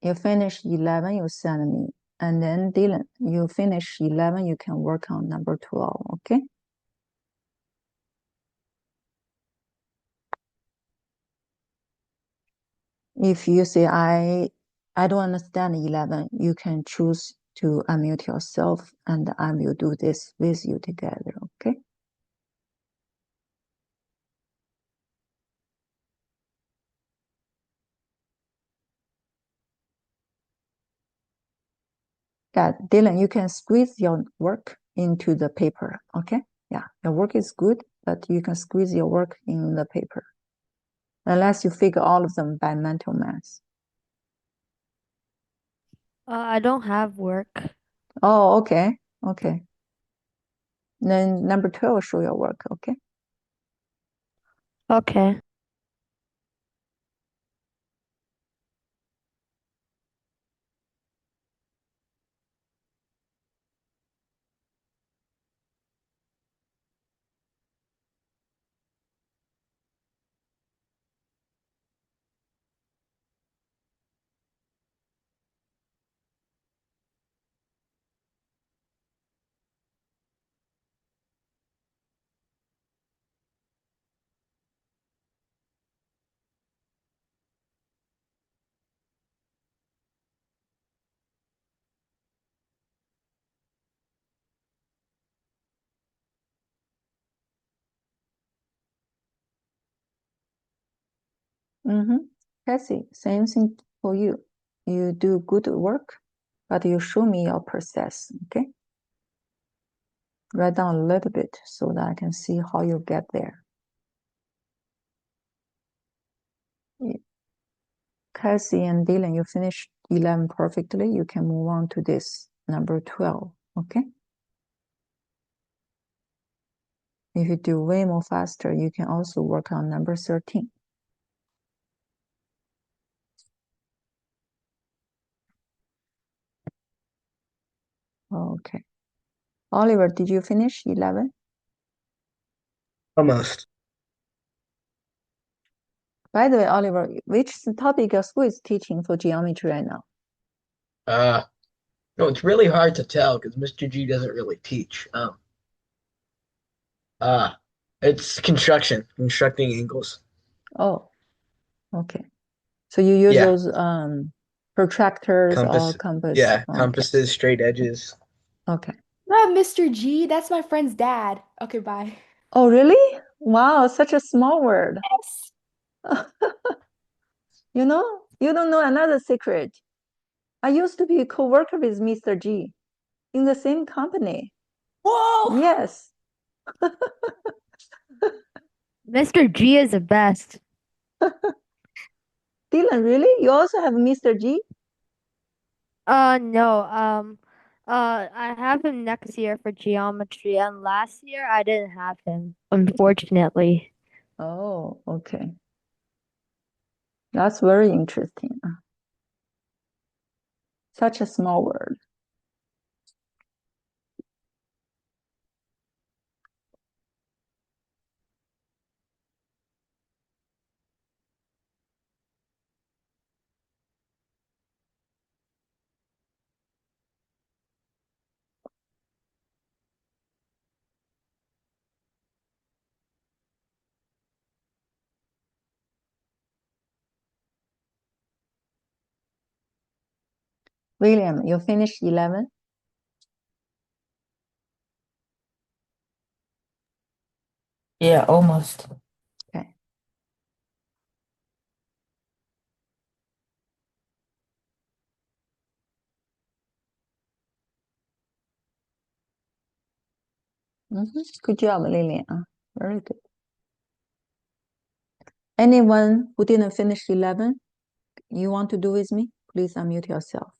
Speaker 1: You finish 11, you send me. And then Dylan, you finish 11, you can work on number 12, okay? If you say, I don't understand 11, you can choose to unmute yourself and I will do this with you together, okay? Yeah, Dylan, you can squeeze your work into the paper, okay? Yeah, your work is good, but you can squeeze your work in the paper. Unless you figure all of them by mental math.
Speaker 3: I don't have work.
Speaker 1: Oh, okay, okay. Then number 12, show your work, okay?
Speaker 3: Okay.
Speaker 1: Cassie, same thing for you. You do good work, but you show me your process, okay? Write down a little bit so that I can see how you get there. Cassie and Dylan, you finished 11 perfectly. You can move on to this number 12, okay? If you do way more faster, you can also work on number 13. Okay. Oliver, did you finish 11?
Speaker 4: Almost.
Speaker 1: By the way, Oliver, which topic your school is teaching for geometry right now?
Speaker 4: No, it's really hard to tell because Mr. G doesn't really teach. It's constructing angles.
Speaker 1: Oh, okay. So you use
Speaker 4: Yeah.
Speaker 1: those protractors or
Speaker 4: Compass.
Speaker 1: compass?
Speaker 4: Yeah,
Speaker 1: Okay.
Speaker 4: compasses, straight edges.
Speaker 1: Okay.
Speaker 5: Mr. G, that's my friend's dad. Okay, bye.
Speaker 1: Oh, really? Wow, such a small word.
Speaker 5: Yes.
Speaker 1: You know, you don't know another secret. I used to be a co-worker with Mr. G in the same company.
Speaker 5: Whoa.
Speaker 1: Yes.
Speaker 3: Mr. G is the best.
Speaker 1: Dylan, really? You also have Mr. G?
Speaker 3: No. I have him next year for geometry, and last year I didn't have him, unfortunately.
Speaker 1: Oh, okay. That's very interesting. Such a small word. William, you finished 11?
Speaker 7: Yeah, almost.
Speaker 1: Okay. Good job, Lillian. Very good. Anyone who didn't finish 11, you want to do with me? Please unmute yourself.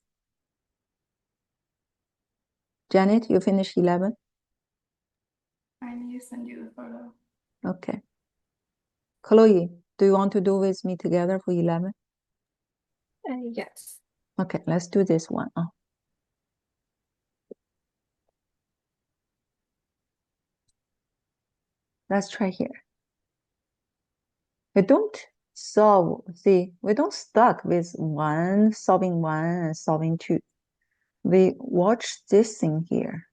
Speaker 1: Janet, you finished 11?
Speaker 6: I need to send you the photo.
Speaker 1: Okay. Chloe, do you want to do with me together for 11?
Speaker 2: Yes.
Speaker 1: Okay, let's do this one. Let's try here. We don't solve, see, we don't stuck with solving one and solving two. We watch this thing here,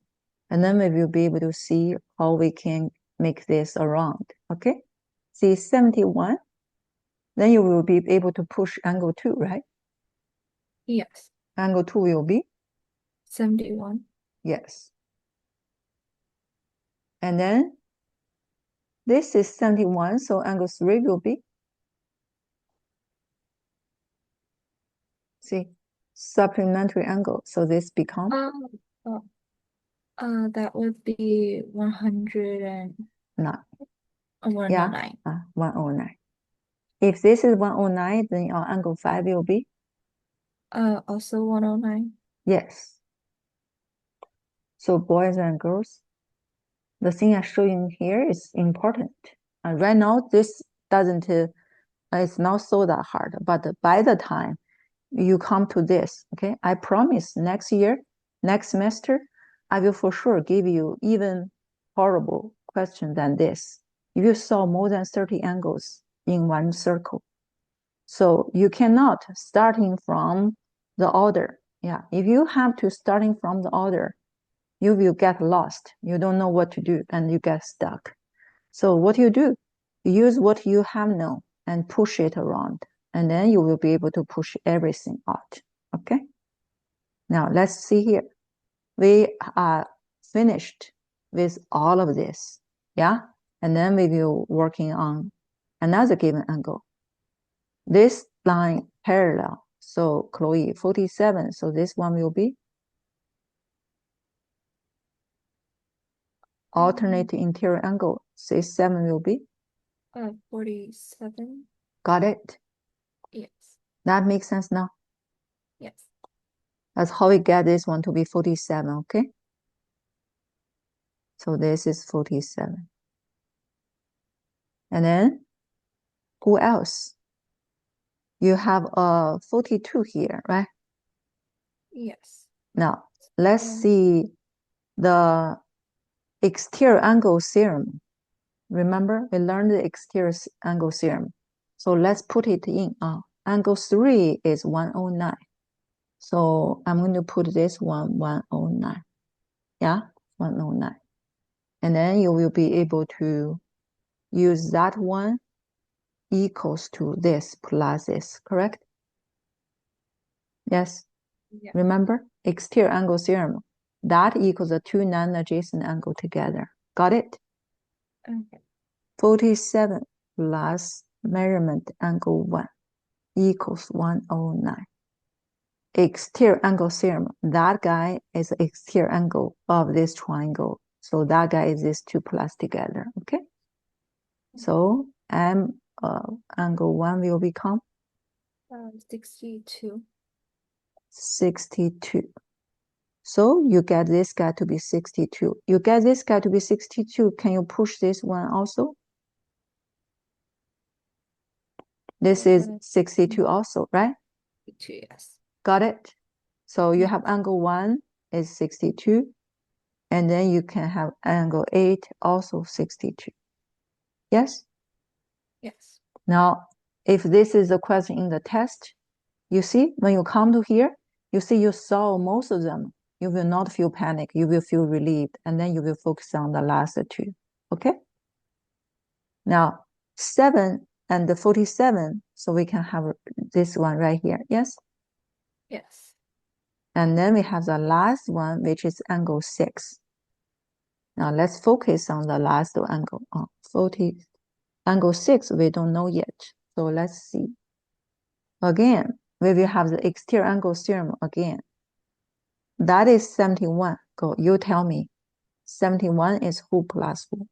Speaker 1: and then we will be able to see how we can make this around, okay? See 71, then you will be able to push angle 2, right?
Speaker 2: Yes.
Speaker 1: Angle 2 will be?
Speaker 2: 71.
Speaker 1: Yes. And then this is 71, so angle 3 will be? See, supplementary angle, so this becomes?
Speaker 2: That would be 109. 109.
Speaker 1: 109. If this is 109, then our angle 5 will be?
Speaker 2: Also 109.
Speaker 1: Yes. So boys and girls, the thing I'm showing here is important. And right now, this doesn't, it's not so that hard, but by the time you come to this, okay, I promise next year, next semester, I will for sure give you even horrible question than this. If you saw more than 30 angles in one circle. So you cannot starting from the order. Yeah, if you have to starting from the order, you will get lost. You don't know what to do and you get stuck. So what you do, use what you have known and push it around. And then you will be able to push everything out. Okay. Now let's see here. We are finished with all of this. Yeah. And then we will working on another given angle. This line parallel. So Chloe, 47. So this one will be alternate interior angle. Say 7 will be.
Speaker 2: 47.
Speaker 1: Got it?
Speaker 2: Yes.
Speaker 1: That makes sense now.
Speaker 2: Yes.
Speaker 1: That's how we get this one to be 47, okay? So this is 47. And then, who else? You have a 42 here, right?
Speaker 2: Yes.
Speaker 1: Now, let's see the exterior angle theorem. Remember, we learned the exterior angle theorem. So let's put it in. Angle 3 is 109. So I'm going to put this one 109. Yeah, 109. And then you will be able to use that one equals to this plus this, correct? Yes.
Speaker 2: Yeah.
Speaker 1: Remember, exterior angle theorem. That equals the two non-adjacent angle together. Got it?
Speaker 2: Okay.
Speaker 1: 47 plus measurement angle 1 equals 109. Exterior angle theorem. That guy is the exterior angle of this triangle. So that guy is these two plus together. Okay. So angle 1 will become
Speaker 2: 62.
Speaker 1: 62. So you get this guy to be 62. You get this guy to be 62. Can you push this one also? This is 62 also, right?
Speaker 2: 62, yes.
Speaker 1: Got it? So you
Speaker 2: Yeah.
Speaker 1: have angle 1 is 62. And then you can have angle 8 also 62. Yes?
Speaker 2: Yes.
Speaker 1: Now, if this is a question in the test, you see, when you come to here, you see you solve most of them. You will not feel panic. You will feel relieved. And then you will focus on the last two. Okay? Now, 7 and the 47. So we can have this one right here. Yes?
Speaker 2: Yes.
Speaker 1: And then we have the last one, which is angle 6. Now let's focus on the last angle. 40. Angle 6, we don't know yet. So let's see. Again, we will have the exterior angle theorem again. That is 71. Go, you tell me. 71 is who plus who?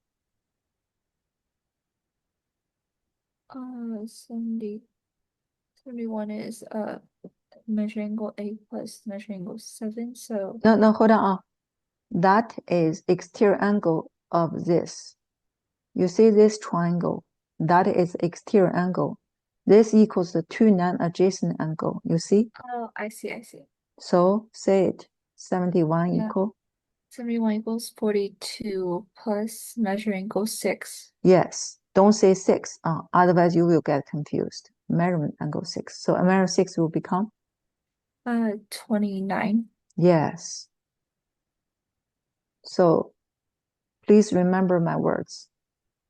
Speaker 2: 71 is measure angle 8 plus measure angle 7. So
Speaker 1: No, hold on. That is exterior angle of this. You see this triangle? That is exterior angle. This equals the two non-adjacent angle. You see?
Speaker 2: oh, I see.
Speaker 1: So say it. 71
Speaker 2: Yeah.
Speaker 1: equal.
Speaker 2: 71 equals 42 plus measure angle 6.
Speaker 1: Yes. Don't say 6. Otherwise you will get confused. Measurement angle 6. So measurement 6 will become?
Speaker 2: 29.
Speaker 1: Yes. So please remember my words.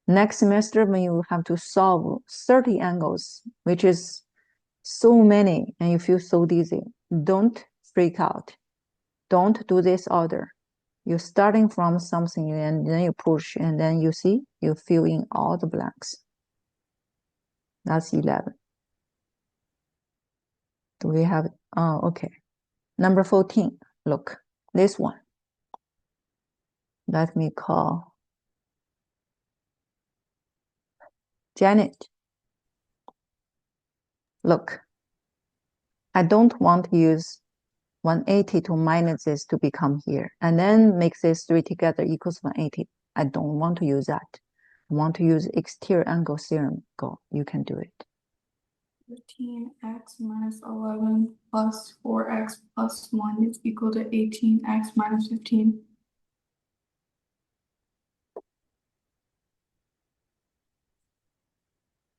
Speaker 1: Next semester, when you have to solve 30 angles, which is so many, and you feel so dizzy, don't freak out. Don't do this order. You're starting from something and then you push, and then you see, you fill in all the blanks. That's 11. Do we have, okay. Number 14, look, this one. Let me call Janet. Look, I don't want to use 180 to minus this to become here, and then make this 3 together equals 180. I don't want to use that. I want to use exterior angle theorem. Go, you can do it.
Speaker 6: 15x minus 11 plus 4x plus 1 is equal to 18x minus 15.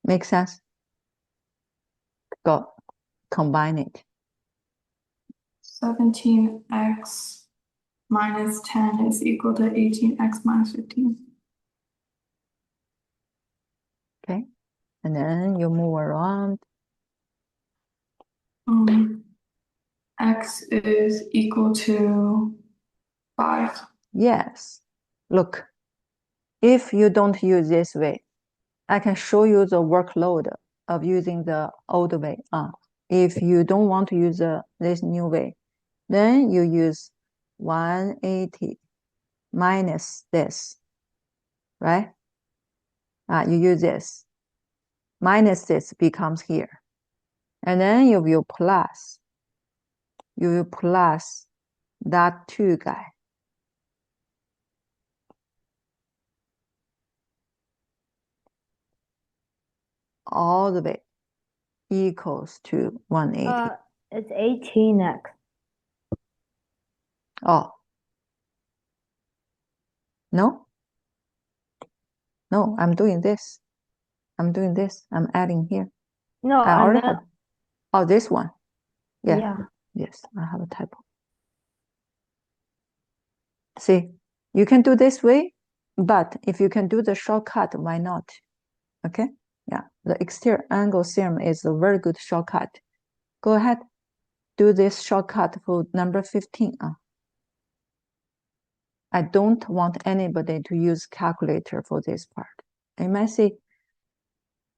Speaker 1: Make sense? Go, combine it.
Speaker 6: 17x minus 10 is equal to 18x minus 15.
Speaker 1: Okay, and then you move around.
Speaker 6: X is equal to 5.
Speaker 1: Yes. Look, if you don't use this way, I can show you the workload of using the old way. If you don't want to use this new way, then you use 180 minus this, right? You use this. Minus this becomes here. And then you will plus that 2 guy. All the way equals to 180.
Speaker 3: It's 18x.
Speaker 1: Oh. No? No, I'm doing this. I'm adding here.
Speaker 3: No,
Speaker 1: I
Speaker 3: I
Speaker 1: already
Speaker 3: meant,
Speaker 1: have. Oh, this one. Yeah.
Speaker 3: yeah.
Speaker 1: Yes, I have a typo. See, you can do this way, but if you can do the shortcut, why not? Okay? Yeah, the exterior angle theorem is a very good shortcut. Go ahead, do this shortcut for number 15. I don't want anybody to use calculator for this part. You might say,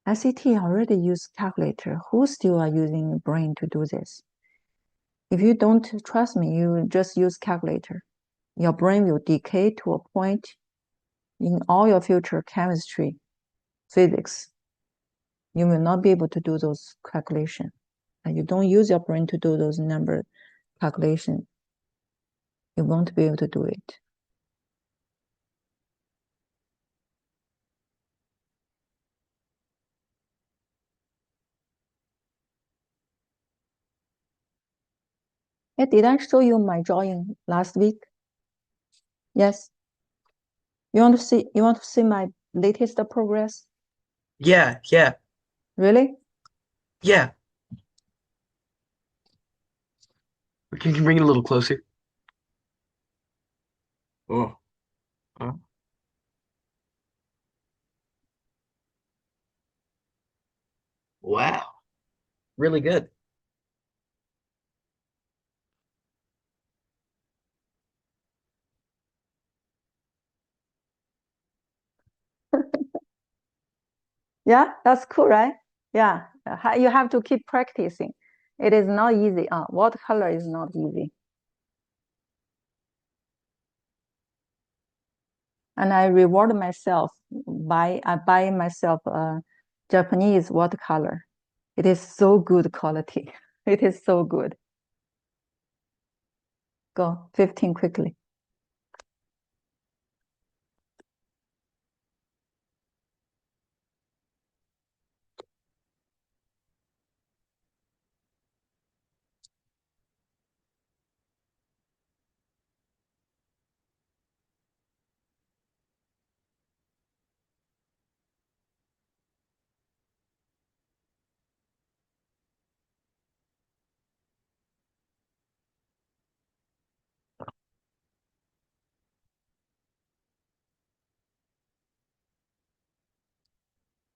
Speaker 1: SAT already use calculator. Who still are using brain to do this? If you don't trust me, you just use calculator. Your brain will decay to a point in all your future chemistry, physics. You will not be able to do those calculations. And you don't use your brain to do those number calculations. You won't be able to do it. Hey, did I show you my drawing last week? Yes. You want to see my latest progress?
Speaker 4: Yeah.
Speaker 1: Really?
Speaker 4: Yeah. Can you bring it a little closer? Oh. Wow. Really good.
Speaker 1: Yeah, that's cool, right? Yeah, you have to keep practicing. It is not easy. Watercolor is not easy. And I reward myself by buying myself a Japanese watercolor. It is so good quality. It is so good. Go, 15 quickly.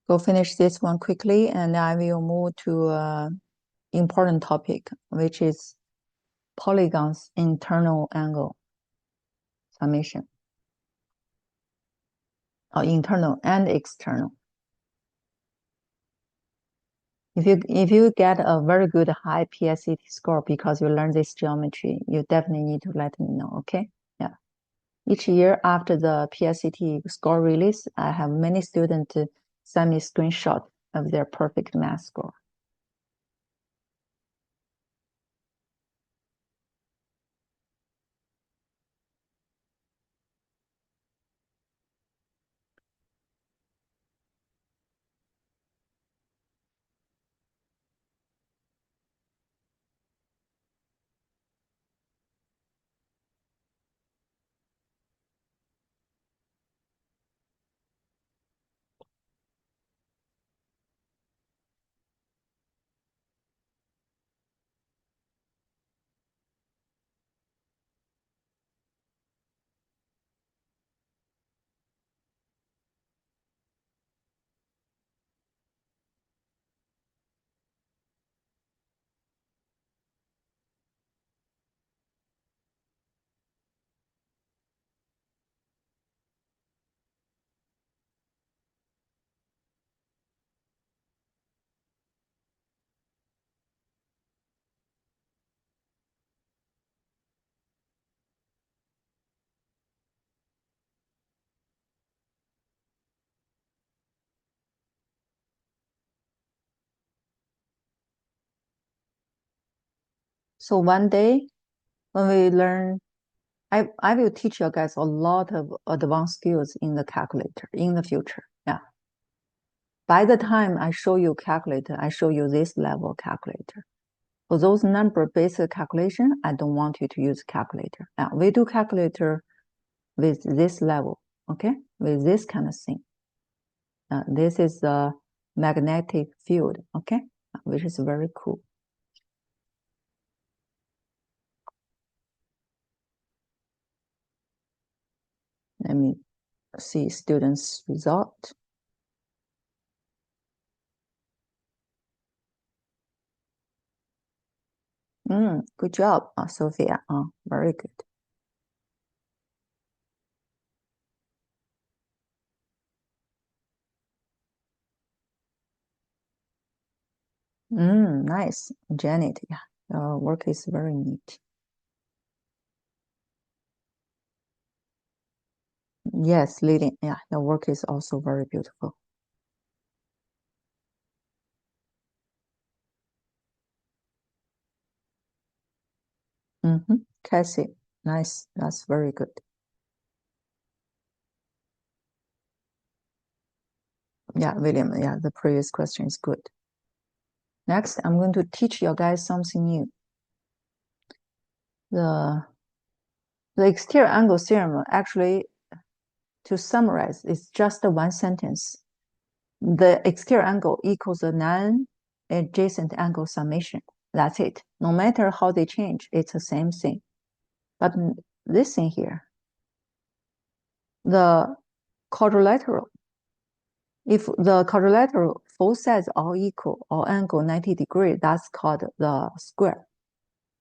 Speaker 1: Go finish this one quickly, and I will move to important topic, which is polygons internal angle summation. Internal and external. If you get a very good high PSAT score because you learn this geometry, you definitely need to let me know, okay? Yeah. Each year after the PSAT score release, I have many students send me screenshot of their perfect math score. So one day when we learn, I will teach you guys a lot of advanced skills in the calculator in the future. Yeah. By the time I show you calculator, I show you this level calculator. For those number-based calculation, I don't want you to use calculator. We do calculator with this level, okay? With this kind of thing. This is the magnetic field, okay? Which is very cool. Let me see students' result. Good job, Sophia. Very good. Nice, Janet. Yeah, your work is very neat. Yes, Lily. Yeah, your work is also very beautiful. Cassie, nice. That's very good. Yeah, William. Yeah, the previous question is good. Next, I'm going to teach you guys something new. The exterior angle theorem, actually, to summarize, it's just one sentence. The exterior angle equals the non-adjacent angle summation. That's it. No matter how they change, it's the same thing. But this thing here, the quadrilateral, if the quadrilateral both sides are equal or angle 90 degrees, that's called the square.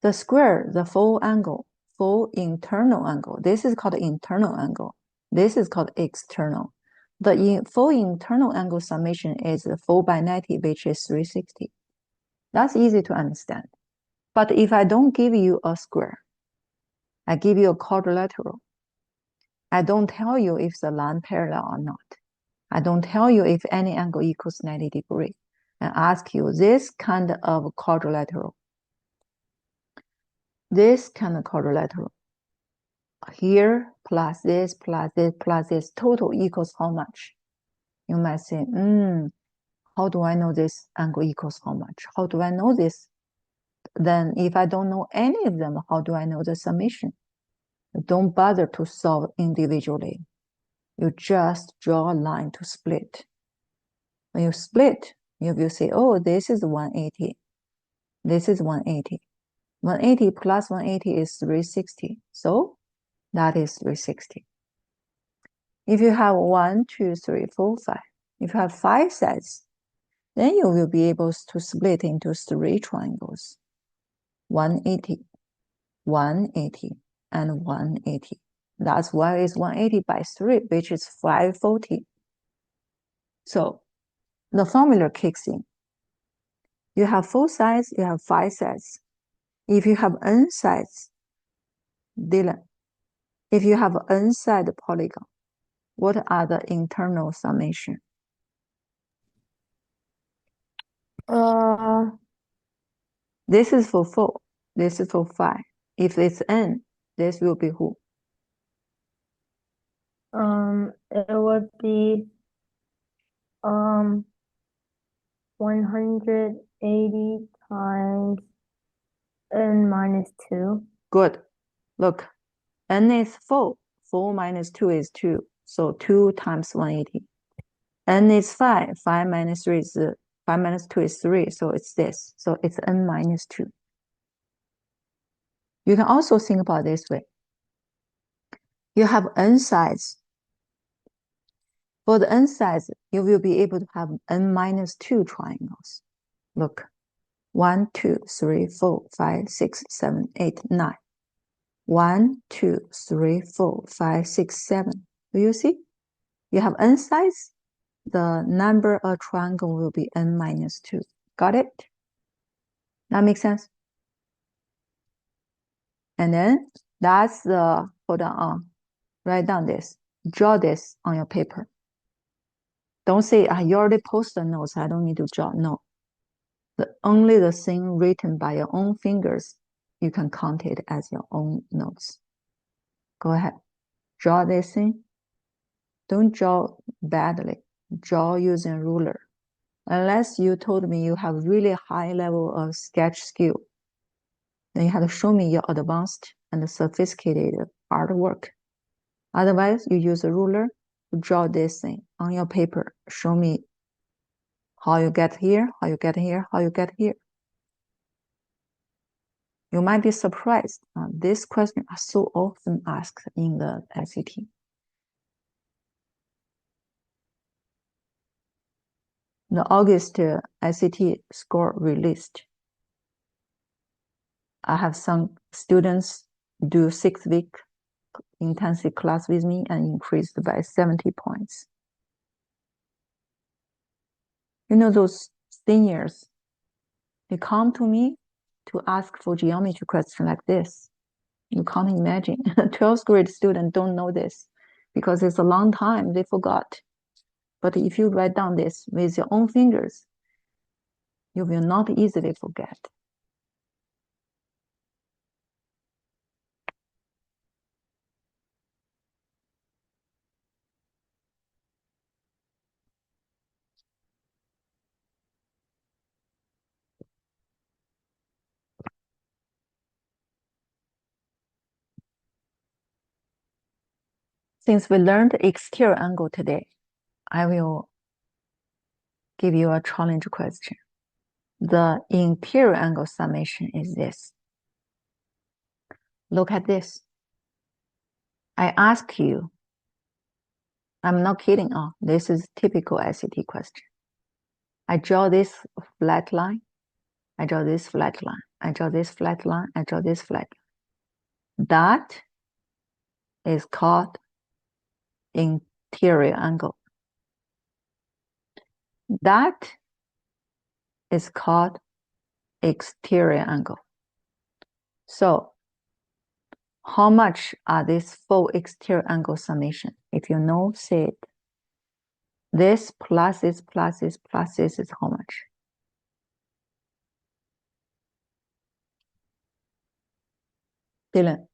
Speaker 1: The square, the full angle, full internal angle. This is called internal angle. This is called external. The full internal angle summation is 4 by 90, which is 360. That's easy to understand. But if I don't give you a square, I give you a quadrilateral, I don't tell you if the line parallel or not. I don't tell you if any angle equals 90 degrees. I ask you this kind of quadrilateral. This kind of quadrilateral. Here plus this plus this plus this total equals how much? You might say, how do I know this angle equals how much? How do I know this? Then if I don't know any of them, how do I know the summation? Don't bother to solve individually. You just draw a line to split. When you split, you will say, oh, this is 180. This is 180. 180 plus 180 is 360. So that is 360. If you have 1, 2, 3, 4, 5, if you have 5 sides, then you will be able to split into 3 triangles. 180, 180, and 180. That's why it's 180 by 3, which is 540. So the formula kicks in. You have 4 sides, you have 5 sides. If you have n sides, Dylan, if you have n side polygon, what are the internal summation? This is for 4. This is for 5. If it's n, this will be who?
Speaker 3: It would be 180 times n minus 2.
Speaker 1: Good. Look, n is 4. 4 minus 2 is 2. So 2 times 180. N is 5. 5 minus 3 is 5 minus 2 is 3. So it's this. So it's n minus 2. You can also think about this way. You have n sides. For the n sides, you will be able to have n minus 2 triangles. Look, 1, 2, 3, 4, 5, 6, 7, 8, 9. 1, 2, 3, 4, 5, 6, 7. Do you see? You have n sides. The number of triangle will be n minus 2. Got it? That makes sense? And then that's the, hold on, write down this. Draw this on your paper. Don't say, you already posted notes, I don't need to draw. No. Only the thing written by your own fingers you can count it as your own notes. Go ahead. Draw this in. Don't draw badly. Draw using ruler. Unless you told me you have really high level of sketch skill, then you have to show me your advanced and sophisticated artwork. Otherwise, you use a ruler to draw this thing on your paper. Show me how you get here, how you get here, how you get here. You might be surprised. This question is so often asked in the SAT. The August SAT score released. I have some students do 6-week intensive class with me and increased by 70 points. You know, those seniors, they come to me to ask for geometry questions like this. You can't imagine. 12th grade students don't know this because it's a long time, they forgot. But if you write down this with your own fingers, you will not easily forget. Since we learned exterior angle today, I will give you a challenge question. The interior angle summation is this. Look at this. I ask you, I'm not kidding, this is typical SAT question. I draw this flat line, I draw this flat line, I draw this flat line, I draw this flat line. That is called interior angle. That is called exterior angle. So how much are these full exterior angle summation? If you know, say it. This plus this plus this plus this is how much? Dylan,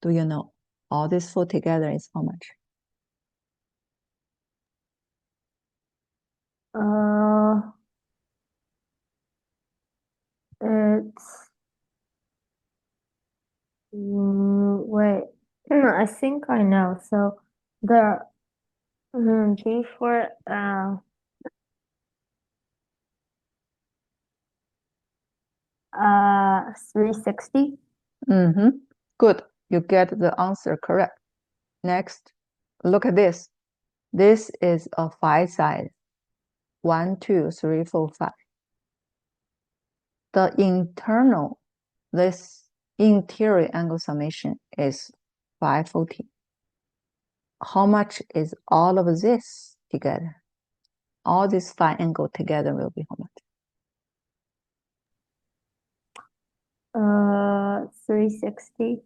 Speaker 1: do you know? All this four together is how much?
Speaker 3: It's wait. I think I know. So the G for 360.
Speaker 1: Good. You get the answer correct. Next, look at this. This is a 5 side. 1, 2, 3, 4, 5. The internal, this interior angle summation is 540. How much is all of this together? All this 5 angle together will be how much?
Speaker 3: 360.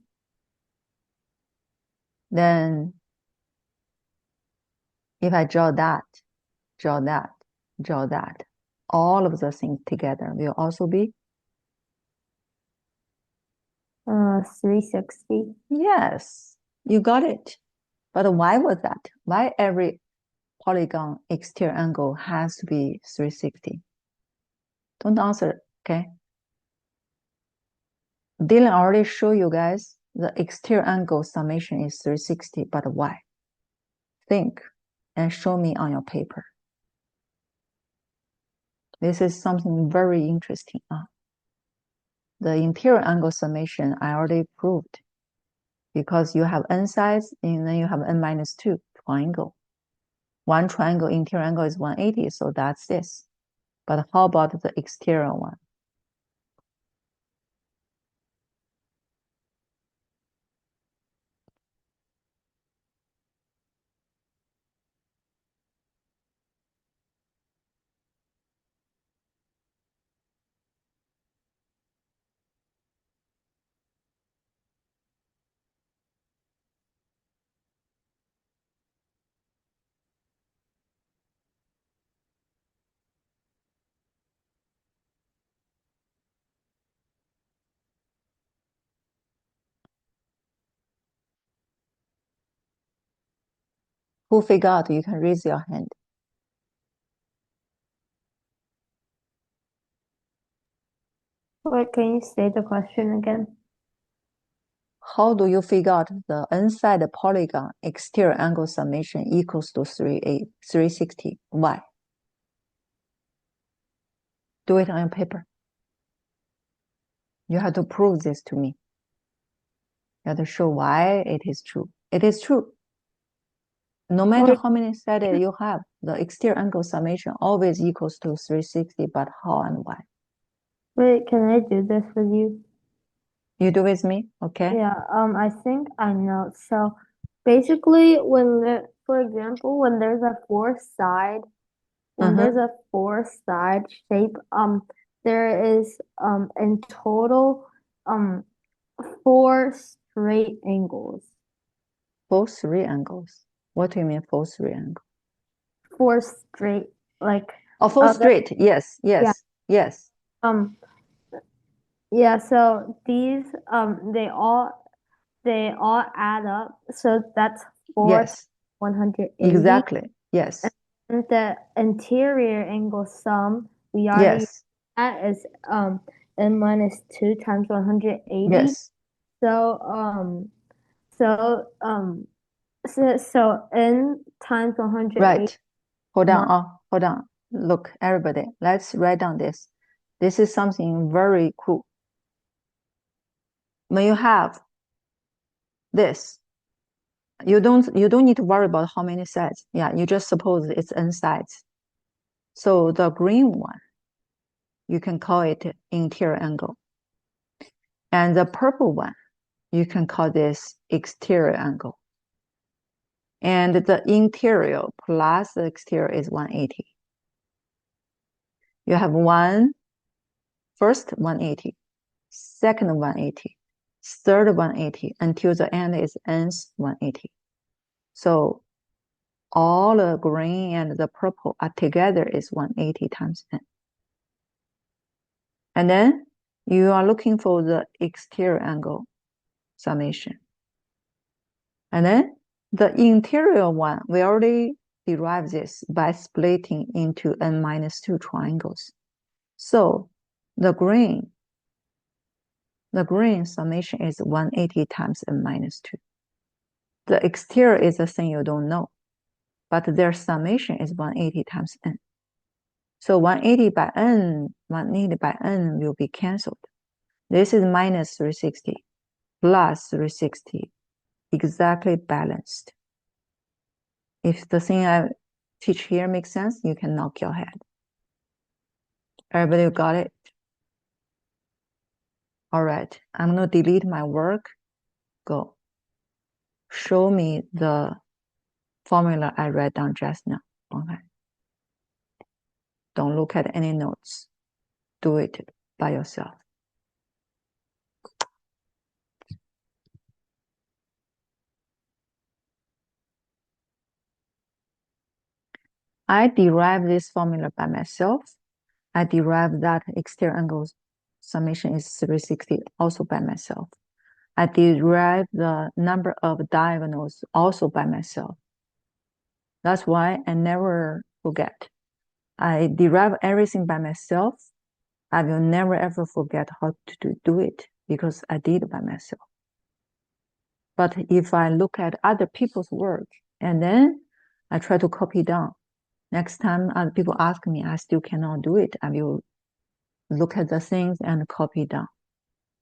Speaker 1: Then if I draw that, draw that, draw that, all of the things together will also be
Speaker 3: 360.
Speaker 1: Yes, you got it. But why was that? Why every polygon exterior angle has to be 360? Don't answer, okay? Dylan already showed you guys the exterior angle summation is 360, but why? Think and show me on your paper. This is something very interesting. The interior angle summation I already proved because you have n sides and then you have n minus 2 triangle. One triangle interior angle is 180, so that's this. But how about the exterior one? Who figure out? You can raise your hand.
Speaker 3: Wait, can you say the question again?
Speaker 1: How do you figure out the inside polygon exterior angle summation equals to 360? Why? Do it on your paper. You have to prove this to me. You have to show why it is true. It is true. No matter how many sides you have, the exterior angle summation always equals to 360, but how and why?
Speaker 3: Wait, can I do this with you?
Speaker 1: You do with me, okay?
Speaker 3: Yeah, I think I know. So basically, for example, when there's a four-side shape, there is in total four straight angles.
Speaker 1: Four three angles. What do you mean four three angles?
Speaker 3: Four straight, like
Speaker 1: Oh, four straight. Yes, yes, yes.
Speaker 3: Yeah, so these they all add up, so that's
Speaker 1: Yes,
Speaker 3: 180.
Speaker 1: exactly. Yes,
Speaker 3: And the interior angle sum we already
Speaker 1: yes,
Speaker 3: that is n minus 2 times 180.
Speaker 1: yes.
Speaker 3: So so n times 180.
Speaker 1: Right. Hold on. Hold on. Look, everybody, let's write down this. This is something very cool. When you have this, you don't need to worry about how many sides. Yeah, you just suppose it's n sides. So the green one, you can call it interior angle. And the purple one, you can call this exterior angle. And the interior plus the exterior is 180. You have first 180, second 180, third 180, until the end is nth 180. So all the green and the purple are together is 180 times n. And then you are looking for the exterior angle summation. And then the interior one, we already derived this by splitting into n minus 2 triangles. So the green summation is 180 times n minus 2. The exterior is a thing you don't know, but their summation is 180 times n. So 180 by n will be canceled. This is minus 360 plus 360, exactly balanced. If the thing I teach here makes sense, you can knock your head. Everybody got it? All right, I'm going to delete my work. Go. Show me the formula I read down just now. Okay. Don't look at any notes. Do it by yourself. I derived this formula by myself. I derived that exterior angle summation is 360 also by myself. I derived the number of diagonals also by myself. That's why I never forget. I derive everything by myself. I will never ever forget how to do it because I did it by myself. But if I look at other people's work and then I try to copy down, next time other people ask me, I still cannot do it. I will look at the things and copy down.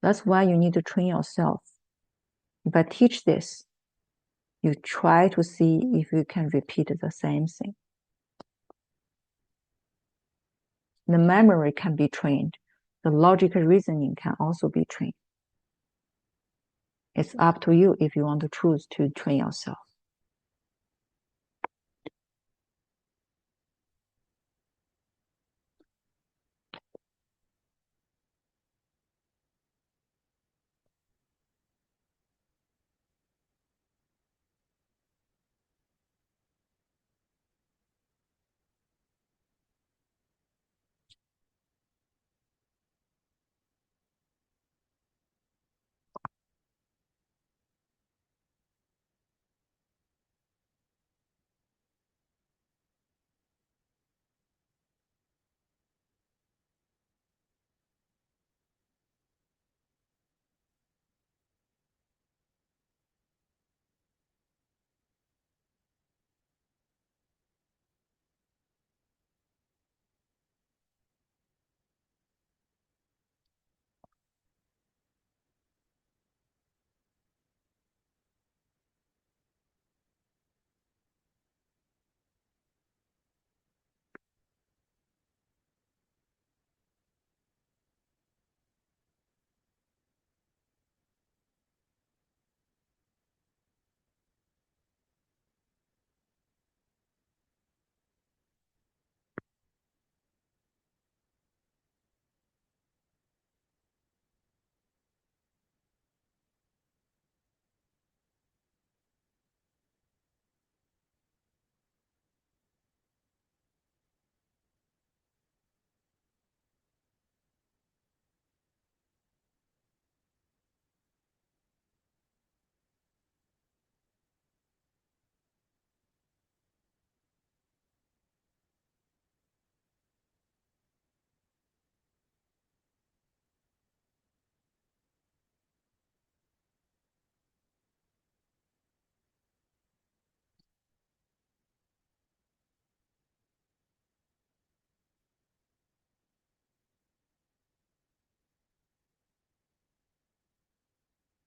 Speaker 1: That's why you need to train yourself. If I teach this, you try to see if you can repeat the same thing. The memory can be trained. The logical reasoning can also be trained. It's up to you if you want to choose to train yourself.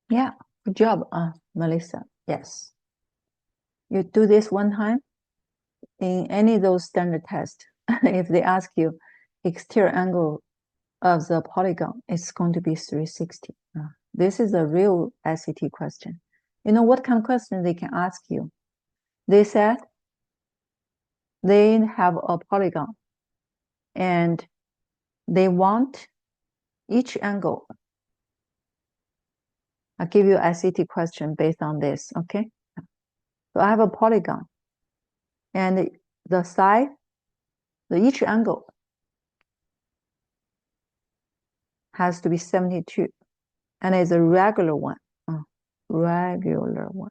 Speaker 1: Yeah, good job, Melissa. Yes. You do this one time in any of those standard tests. If they ask you exterior angle of the polygon, it's going to be 360. This is a real SAT question. You know what kind of question they can ask you? They said they have a polygon and they want each angle. I'll give you a SAT question based on this, okay? So I have a polygon and the side, each angle has to be 72 and it's a regular one, regular one.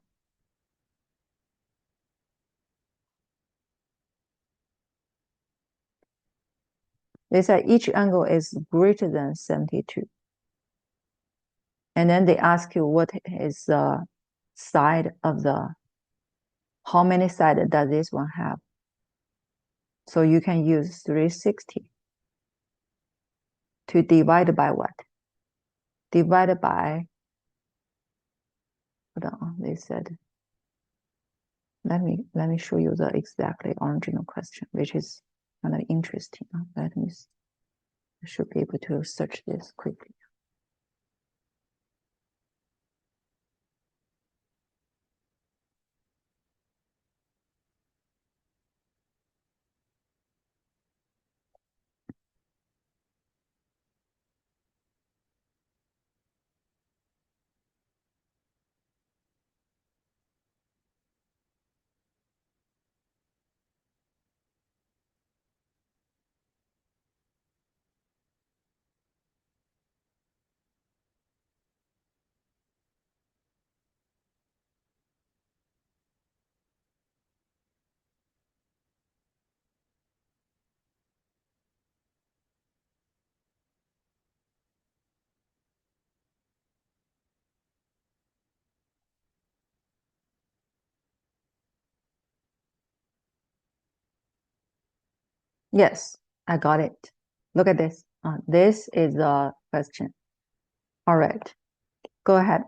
Speaker 1: They say each angle is greater than 72. And then they ask you what is the side of how many sides does this one have? So you can use 360 to divide by what? Divided by, hold on, they said, let me show you the exactly original question, which is kind of interesting. I should be able to search this quickly. Yes, I got it. Look at this. This is the question. All right, go ahead.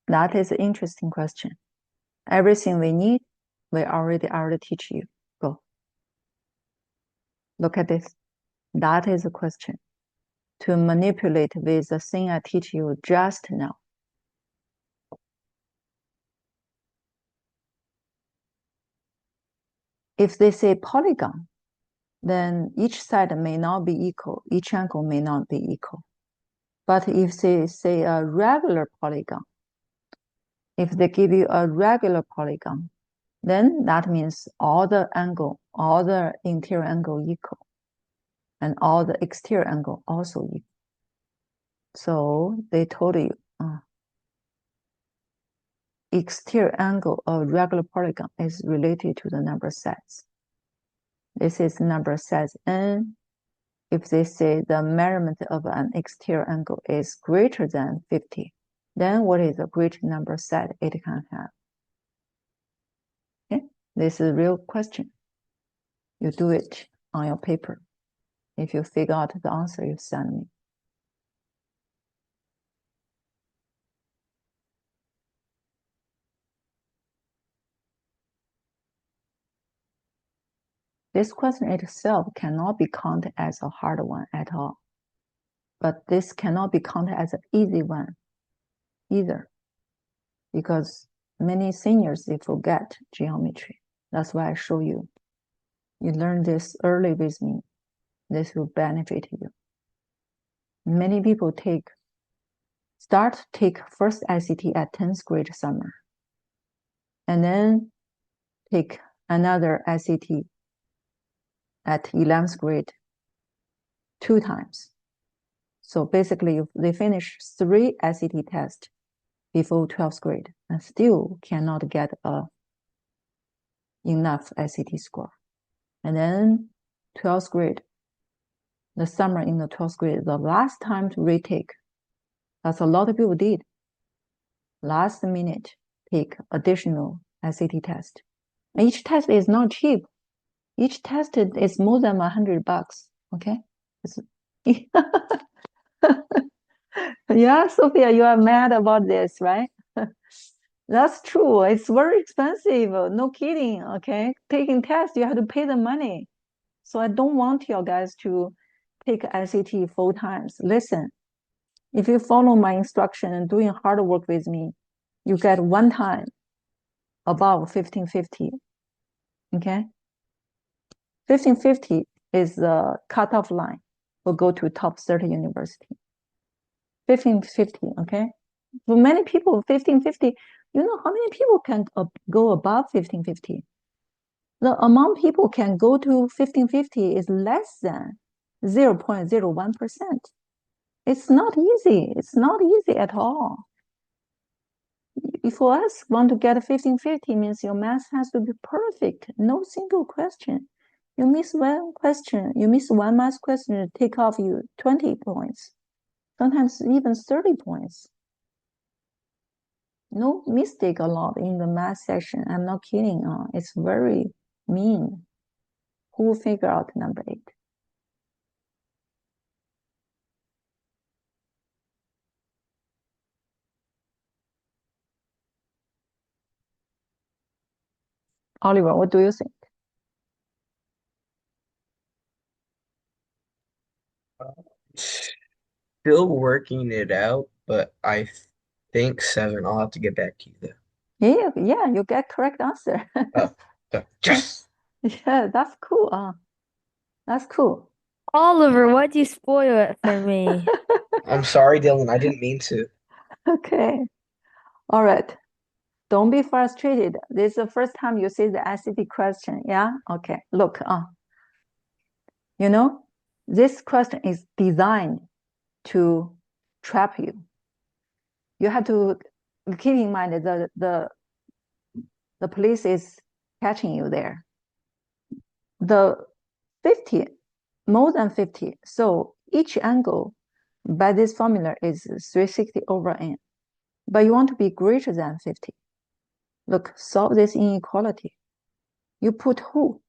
Speaker 1: That is an interesting question. Everything we need, we already teach you. Go. Look at this. That is a question to manipulate with the thing I teach you just now. If they say polygon, then each side may not be equal. Each angle may not be equal. But if they say a regular polygon, if they give you a regular polygon, then that means all the interior angle equal, and all the exterior angle also equal. So they told you exterior angle of regular polygon is related to the number sets. This is number sets n. If they say the measurement of an exterior angle is greater than 50, then what is the great number set it can have? Okay, this is a real question. You do it on your paper. If you figure out the answer, you send me. This question itself cannot be counted as a hard one at all. But this cannot be counted as an easy one either, because many seniors, they forget geometry. That's why I show you. You learn this early with me. This will benefit you. Many people take first ICT at 10th grade summer, and then take another ICT at 11th grade 2 times. So basically, they finish 3 ICT tests before 12th grade and still cannot get enough ICT score. And then 12th grade, the summer in the 12th grade, the last time to retake, that's a lot of people did. Last minute, take additional ICT test. And each test is not cheap. Each test is more than $100, okay? Yeah, Sophia, you are mad about this, right? That's true. It's very expensive. No kidding. Okay. Taking tests, you have to pay the money. So I don't want you guys to take SAT 4 times. Listen, if you follow my instruction and doing hard work with me, you get 1 time above 1550. Okay. 1550 is the cutoff line. Will go to top 30 university. 1550. Okay. For many people, 1550, you know how many people can go above 1550? The amount people can go to 1550 is less than 0.01%. It's not easy. It's not easy at all. For us, want to get 1550 means your math has to be perfect. No single question. You miss one question, you miss one math question, take off you 20 points. Sometimes even 30 points. No mistake allowed in the math section. I'm not kidding. It's very mean. Who will figure out number 8? Oliver, what do you think?
Speaker 4: Still working it out, but I think 7. I'll have to get back to you though.
Speaker 1: Yeah, you get correct answer.
Speaker 4: Oh, yes.
Speaker 1: Yeah, that's cool. That's cool.
Speaker 3: Oliver, why'd you spoil it for me?
Speaker 4: I'm sorry, Dylan. I didn't mean to.
Speaker 1: Okay. All right. Don't be frustrated. This is the first time you see the SAT question. Yeah. Okay. Look. You know, this question is designed to trap you. You have to keep in mind that the police is catching you there. The 50, more than 50. So each angle by this formula is 360 over n. But you want to be greater than 50. Look, solve this inequality. You put who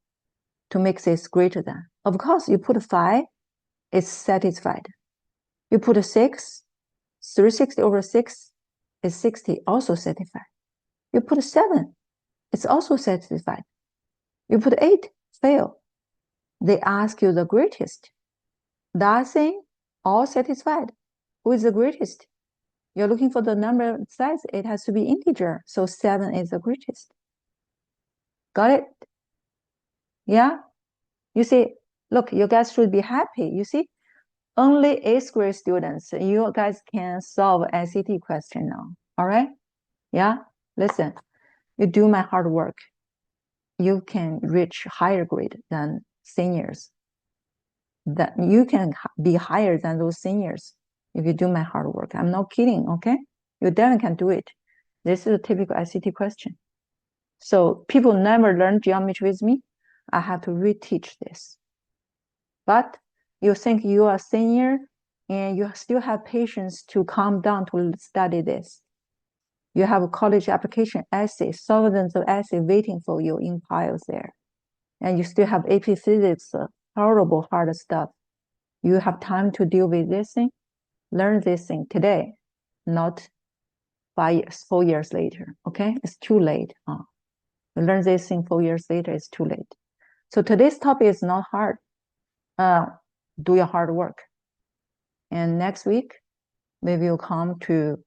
Speaker 1: to make this greater than? Of course, you put 5, it's satisfied. You put 6, 360 over 6 is 60, also satisfied. You put 7, it's also satisfied. You put 8, fail. They ask you the greatest. That thing, all satisfied. Who is the greatest? You're looking for the number size, it has to be integer. So 7 is the greatest. Got it? Yeah? You see, look, you guys should be happy. You see, only 8th grade students, you guys can solve SAT question now. All right? Yeah? Listen, you do my hard work. You can reach higher grade than seniors. That you can be higher than those seniors if you do my hard work. I'm not kidding, okay? You definitely can do it. This is a typical SAT question. So people never learn geometry with me. I have to reteach this. But you think you are a senior and you still have patience to calm down to study this. You have a college application essay, thousands of essays waiting for you in piles there. And you still have AP Physics, horrible hard stuff. You have time to deal with this thing, learn this thing today, not 5 years, 4 years later, okay? It's too late. You learn this thing 4 years later, it's too late. So today's topic is not hard. Do your hard work. And next week, maybe we'll come to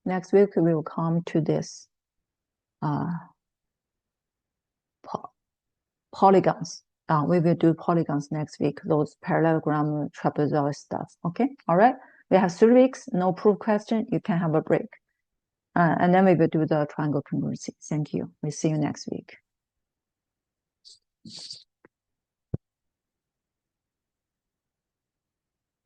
Speaker 1: this polygons. We will do polygons next week, those parallelogram, trapezoid stuff. Okay, all right. We have 3 weeks, no proof question. You can have a break. And then we will do the triangle congruency. Thank you. We see you next week.